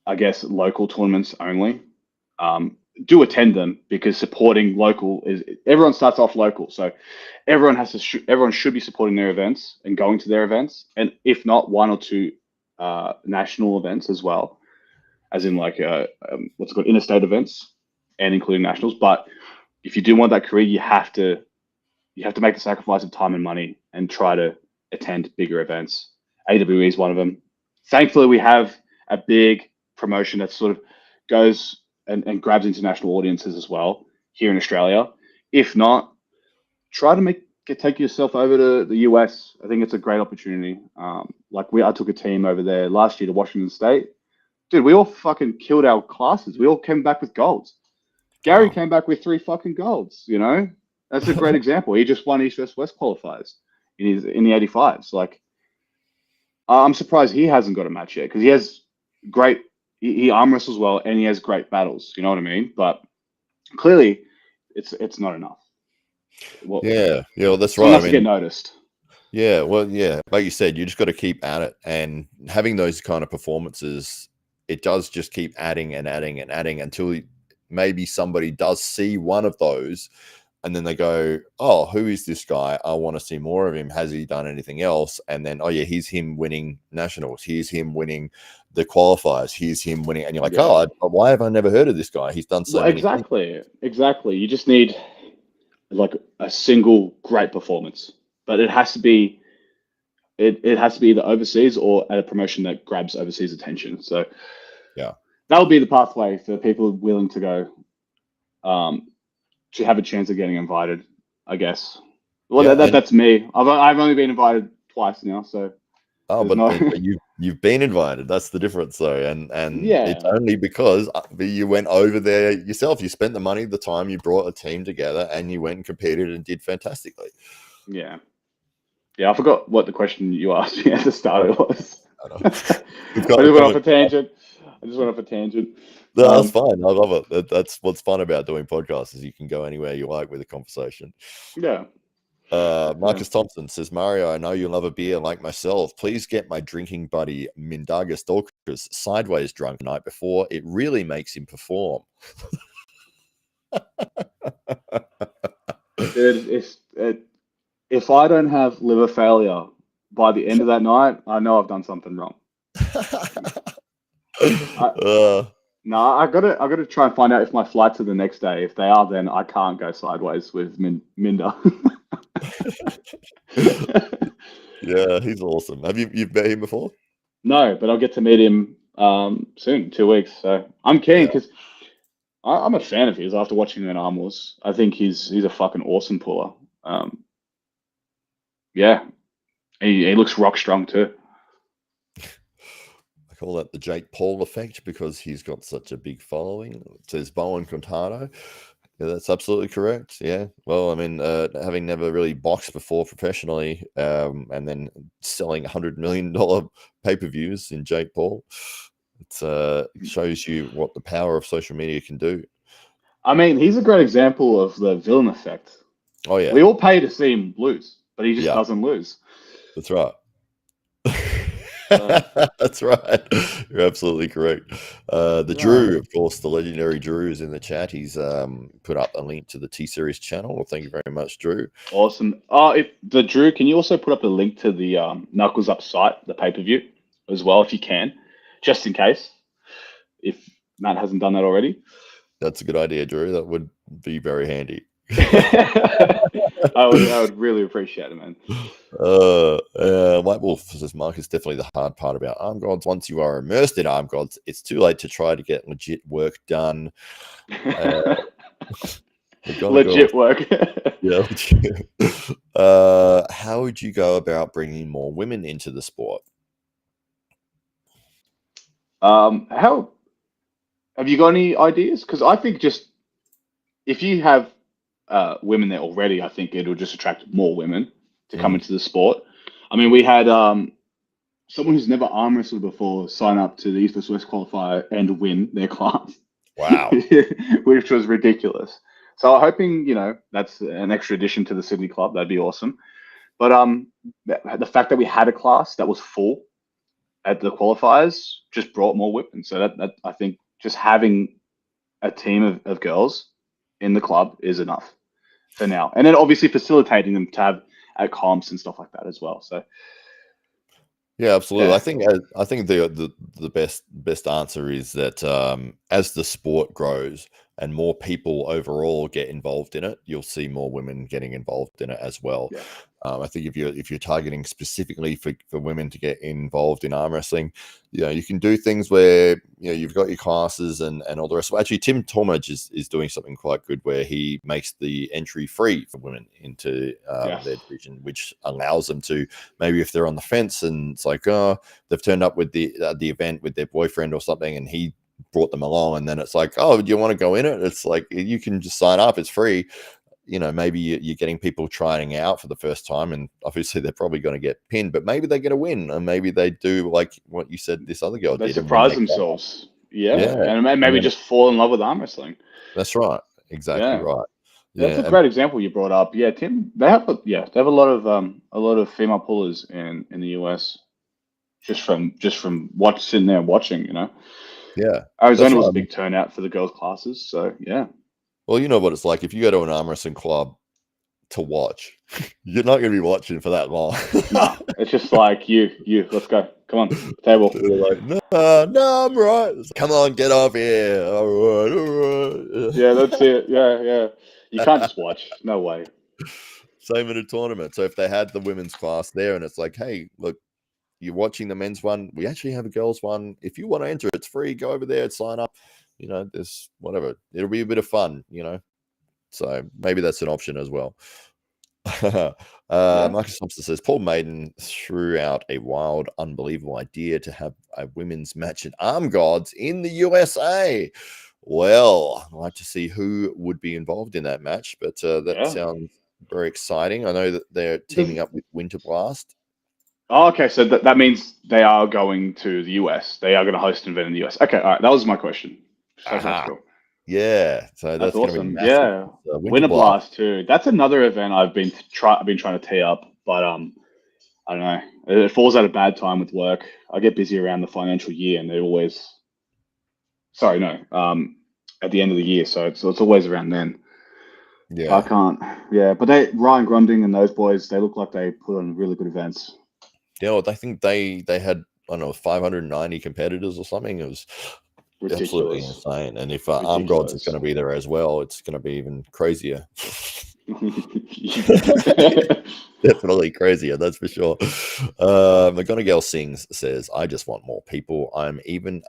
I guess, local tournaments only. Do attend them, because supporting local is, everyone starts off local, so everyone should be supporting their events and going to their events, and if not, one or two national events as well, as in like what's it called, interstate events, and including nationals. But if you do want that career, you have to make the sacrifice of time and money and try to attend bigger events. AWE is one of them. Thankfully, we have a big promotion that sort of goes and grabs international audiences as well here in Australia. If not, try to take yourself over to the US. I think it's a great opportunity. I took a team over there last year to Washington State. Dude, we all fucking killed our classes. We all came back with golds. Gary came back with 3 fucking golds. That's a great example. He just won East West qualifiers in the 85s. Like, I'm surprised he hasn't got a match yet, because he has great. He arm wrestles well, and he has great battles. You know what I mean? But clearly, it's not enough. Well, that's right. I mean, to get noticed. Yeah, well, yeah, like you said, you just got to keep at it, and having those kind of performances, it does just keep adding and adding and adding until maybe somebody does see one of those, and then they go, oh, who is this guy? I want to see more of him. Has he done anything else? And then, oh yeah, here's him winning nationals. Here's him winning the qualifiers. Here's him winning. And you're like, oh, why have I never heard of this guy? He's done so many things. Exactly. You just need like a single great performance, but it has to be, it has to be either overseas or at a promotion that grabs overseas attention. So yeah, that'll be the pathway for people willing to go, to have a chance of getting invited, I guess. Well, that's me. I've only been invited twice now, so. Oh, but you've been invited. That's the difference, though, and it's only because you went over there yourself. You spent the money, the time. You brought a team together, and you went and competed and did fantastically. Yeah. I forgot what the question you asked me at the start was. I just went off a tangent. No, that's fine. I love it. That's what's fun about doing podcasts, is you can go anywhere you like with a conversation. Yeah. Marcus Thompson says, Mario, I know you love a beer like myself. Please get my drinking buddy Mindaga Stalkers sideways drunk the night before. It really makes him perform. Dude, if I don't have liver failure by the end of that night, I know I've done something wrong. I gotta try and find out if my flights are the next day. If they are, then I can't go sideways with Minda. Yeah, he's awesome. Have you've met him before? No, but I'll get to meet him soon, 2 weeks. So I'm keen Yeah, because I'm a fan of his after watching him in Arm Wars. I think he's a fucking awesome puller. Um, yeah, he looks rock strong too. I call that the Jake Paul effect because he's got such a big following. It says Bowen Quintana. Yeah, that's absolutely correct. Yeah. Well, I mean, having never really boxed before professionally, and then selling $100 million pay-per-views in Jake Paul, it shows you what the power of social media can do. I mean, he's a great example of the villain effect. Oh yeah, We all pay to see him lose, but he just yeah, doesn't lose. that's right. So That's right. You're absolutely correct. The yeah, Drew, of course, the legendary Drew is in the chat. He's put up a link to the T Series channel. Well, thank you very much, Drew. awesome. If the Drew, can you also put up a link to the Knuckles Up site, the pay-per-view, as well, if you can, just in case, if Matt hasn't done that already. That's a good idea, Drew. That would be very handy. I would really appreciate it, man. White Wolf says, Mark, is definitely the hard part about Arm Gods. Once you are immersed in Arm Gods, it's too late to try to get legit work done. Legit work. Yeah. How would you go about bringing more women into the sport? How have you got any ideas? Because I think just if you have women there already, I think it'll just attract more women to come into the sport. I mean, we had someone who's never arm wrestled before sign up to the East vs West qualifier and win their class. Wow. Which was ridiculous. So I'm hoping, that's an extra addition to the Sydney club. That'd be awesome. But the fact that we had a class that was full at the qualifiers just brought more women. So that I think just having a team of girls in the club is enough for now. And then obviously facilitating them to have at comps and stuff like that as well. So yeah, absolutely. yeah. I think the best answer is that as the sport grows and more people overall get involved in it, you'll see more women getting involved in it as well. Yeah. I think if you're targeting specifically for women to get involved in arm wrestling, you can do things where you've got your classes and all the rest. Well, actually, Tim Tormage is doing something quite good where he makes the entry free for women into their division, which allows them to, maybe if they're on the fence and it's like, oh, they've turned up with the event with their boyfriend or something, and he brought them along, and then it's like, oh, do you want to go in it? It's like, you can just sign up, it's free. Maybe you're getting people trying out for the first time, and obviously they're probably going to get pinned, but maybe they get a win, and maybe they do like what you said this other girl They did. surprise themselves. Yeah. Yeah. And maybe just fall in love with arm wrestling. That's right. Exactly right. That's a great example you brought up. Yeah, Tim. They have a lot of female pullers in the US. Just from sitting there watching, Yeah. Arizona was a big turnout for the girls' classes, so yeah. Well, you know what it's like if you go to an arm wrestling club to watch. You're not going to be watching for that long. Nah, it's just like you. Let's go. Come on, table. Like, no, I'm right. Come on, get off here. All right. Yeah, that's it. Yeah. You can't just watch. No way. Same in a tournament. So if they had the women's class there, and it's like, hey, look, you're watching the men's one. We actually have a girls one. If you want to enter, it's free. Go over there and sign up. There's whatever. It'll be a bit of fun. So maybe that's an option as well. Marcus Thompson says Paul Maiden threw out a wild, unbelievable idea to have a women's match at Arm Gods in the USA. Well, I'd like to see who would be involved in that match, but that sounds very exciting. I know that they're teaming up with Winter Blast. Oh, okay, so that means they are going to the US. They are going to host an event in the US. Okay, all right, that was my question. So that's cool. Yeah, so that's awesome. Yeah, Winter Blast too. That's another event I've been trying to tee up, but I don't know. It falls at a bad time with work. I get busy around the financial year, and they're always at the end of the year, so it's always around then. Yeah, I can't. Yeah, but Ryan Grunding and those boys, they look like they put on really good events. Yeah, well, I think they had, I don't know, 590 competitors or something. It was ridiculous. Absolutely insane. And if Arm Gods is going to be there as well, it's going to be even crazier. Definitely crazier, that's for sure. McGonagall says, "I just want more people. I'm even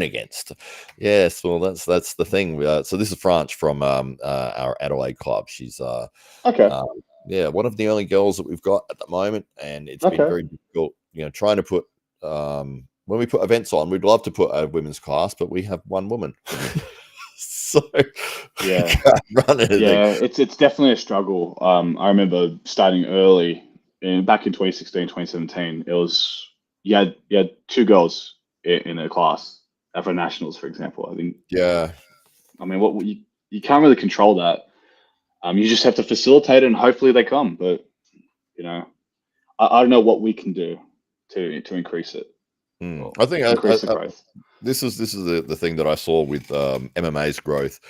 against." Yes, well, that's the thing. So this is France from our Adelaide club. She's Okay. uh, yeah, one of the only girls that we've got at the moment, and it's been Okay. very difficult. Trying to put when we put events on, we'd love to put a women's class, but we have one woman. So we Yeah. can't run anything. Yeah, it's definitely a struggle. I remember starting early back in 2016, 2017. It was you had two girls in a class for nationals, for example. Yeah. I mean, what you can't really control that. You just have to facilitate it, and hopefully they come. But you know, I don't know what we can do to increase it or I think increase the growth. this is the thing that I saw with MMA's growth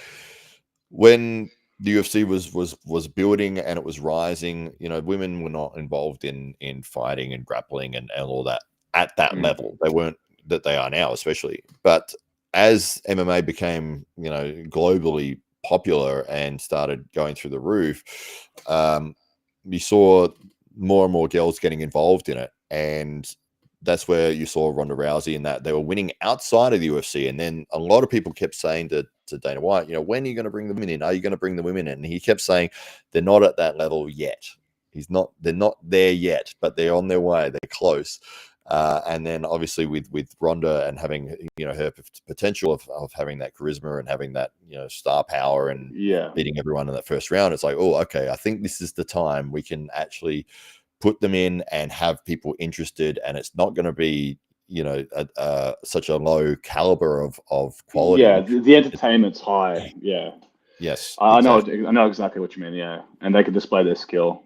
when the UFC was building and it was rising. Women were not involved in fighting and grappling and all that at that level. They weren't that they are now, especially. But as MMA became globally popular and started going through the roof, you saw more and more girls getting involved in it, and that's where you saw Ronda Rousey and that they were winning outside of the UFC. And then a lot of people kept saying to Dana White, when are you going to bring the women in? Are you going to bring the women in? And he kept saying they're not at that level yet. They're not there yet, but they're on their way. They're close. And then obviously with Ronda and having her potential of having that charisma and having that star power and beating everyone in that first round, it's like, oh, okay, I think this is the time we can actually put them in and have people interested, and it's not going to be such a low caliber of quality. Yeah, the entertainment's high. Yeah. Yes, I exactly. know exactly what you mean. Yeah, and they can display their skill.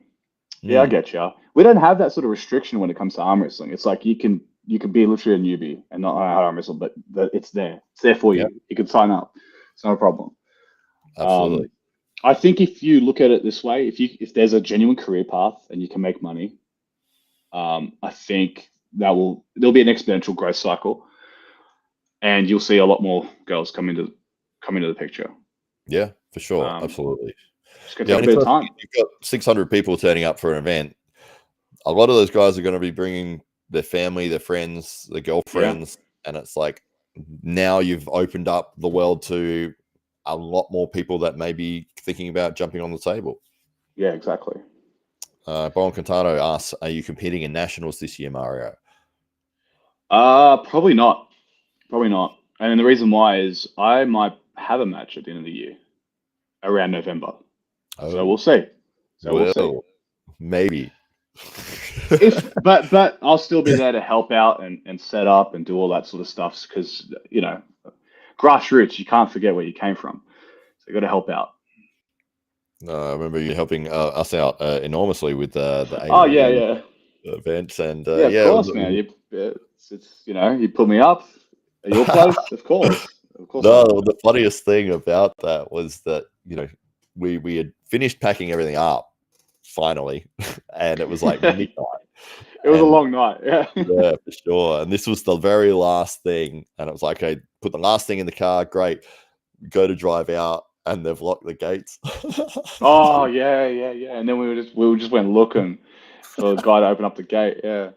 Yeah, I Mm, get you. We don't have that sort of restriction when it comes to arm wrestling. It's like you can be literally a newbie and not know how to arm wrestle, but it's there. It's there for yeah, you. You can sign up. It's not a problem. absolutely. I think if you look at it this way, if there's a genuine career path and you can make money, I think there'll be an exponential growth cycle, and you'll see a lot more girls come into the picture. Yeah, for sure. Um, Absolutely. just gonna Yeah, take a and if bit of time. you've got 600 people turning up for an event, a lot of those guys are going to be bringing their family, their friends, their Yeah, girlfriends, and it's like now you've opened up the world to a lot more people that may be thinking about jumping on the table. yeah, exactly. Bon Cantano asks, "Are you competing in nationals this year, Mario?" Probably not. Probably not. And the reason why is I might have a match at the end of the year, around November. So Oh, we'll see. So we'll see. well, maybe. But I'll still be there to help out and set up and do all that sort of stuff because grassroots, you can't forget where you came from. So you got to help out. I remember you helping us out enormously with the Oh yeah, AEW yeah, events, and yeah. Of yeah, course, man. It's you put me up at your place. Of course I No, will. the funniest thing about that was that we had finished packing everything up finally, and it was like midnight, It was a and long night. Yeah. yeah, for sure. And this was the very last thing, and it was like, okay, put the last thing in the car. Great, go to drive out, and they've locked the gates. Oh yeah, yeah, yeah. And then we just went looking for the guy to open up the gate. Yeah.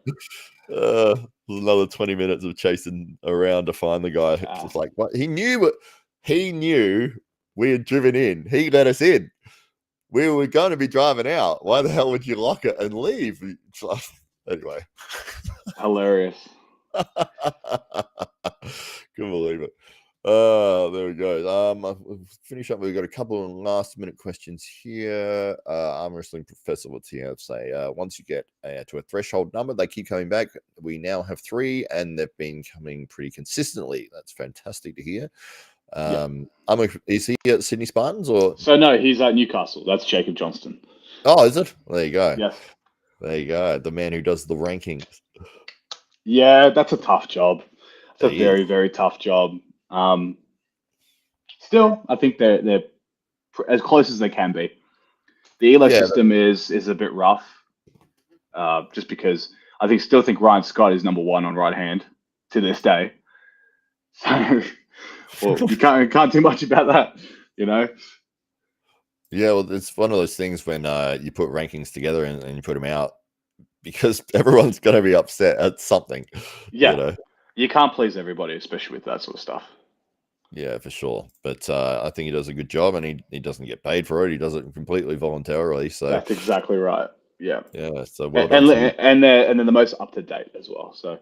Another 20 minutes of chasing around to find the guy. It's Ah, just like, what? He knew we had driven in. He let us in. We were going to be driving out. Why the hell would you lock it and leave? Anyway. hilarious. Couldn't believe it. There we go. I'll finish up. We've got a couple of last minute questions here. Arm wrestling professor, what's he have to say? Once you get to a threshold number, they keep coming back. We now have 3, and they've been coming pretty consistently. That's fantastic to hear. Yeah. Is he at Sydney Spartans or? So no, he's at Newcastle. That's Jacob Johnston. Oh, is it? There you go. Yes. There you go. The man who does the rankings. Yeah, that's a tough job. It's a That is. very, very tough job. Still, I think they're as close as they can be. The Elo Yeah. system is a bit rough, just because I still think Ryan Scott is number 1 on right hand to this day. So, well, you can't do much about that, Yeah, well, it's one of those things when you put rankings together and you put them out because everyone's going to be upset at something, you Yeah, know. you can't please everybody, especially with that sort of stuff. Yeah, for sure. But I think he does a good job, and he doesn't get paid for it. He does it completely voluntarily. So That's exactly right. Yeah, yeah, so well and done and to you. they're the most up to date as well. So Yeah,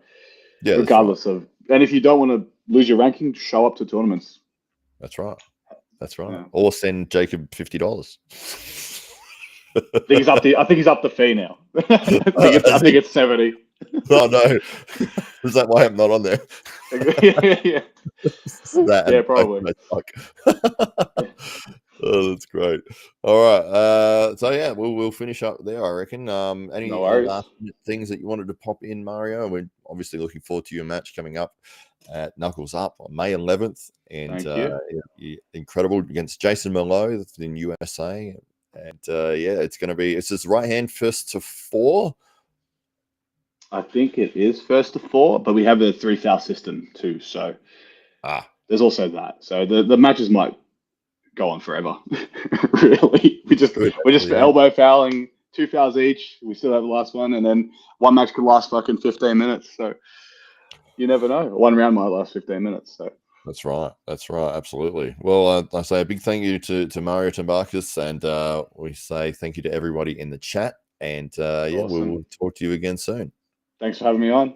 that's right. regardless of, and if you don't want to lose your ranking, show up to tournaments. That's right. That's right. Yeah. Or send Jacob $50. I think he's up the. I think he's up the fee now. I think it's. I Has think he? it's 70. Oh no! Is that why I'm not on there? Yeah, That yeah, and probably. I suck. Oh, that's great. All right. So yeah, we'll finish up there, I reckon. No Any worries. last minute things that you wanted to pop in, Mario? We're obviously looking forward to your match coming up at Knuckles Up on May 11th, and Thank you. incredible against Jason Merlot in USA. And yeah, it's his right hand first to 4. I think it is first to 4, but we have a 3 foul system too, so Ah, there's also that. So the matches might go on forever. Really, good. we're just Actually, yeah. elbow fouling, 2 fouls each. We still have the last one, and then one match could last fucking 15 minutes. So you never know. One round might last 15 minutes. So That's right. That's right. Absolutely. Well, I say a big thank you to Mario Tambakis, and we say thank you to everybody in the chat. And yeah, we awesome. will talk to you again soon. Thanks for having me on.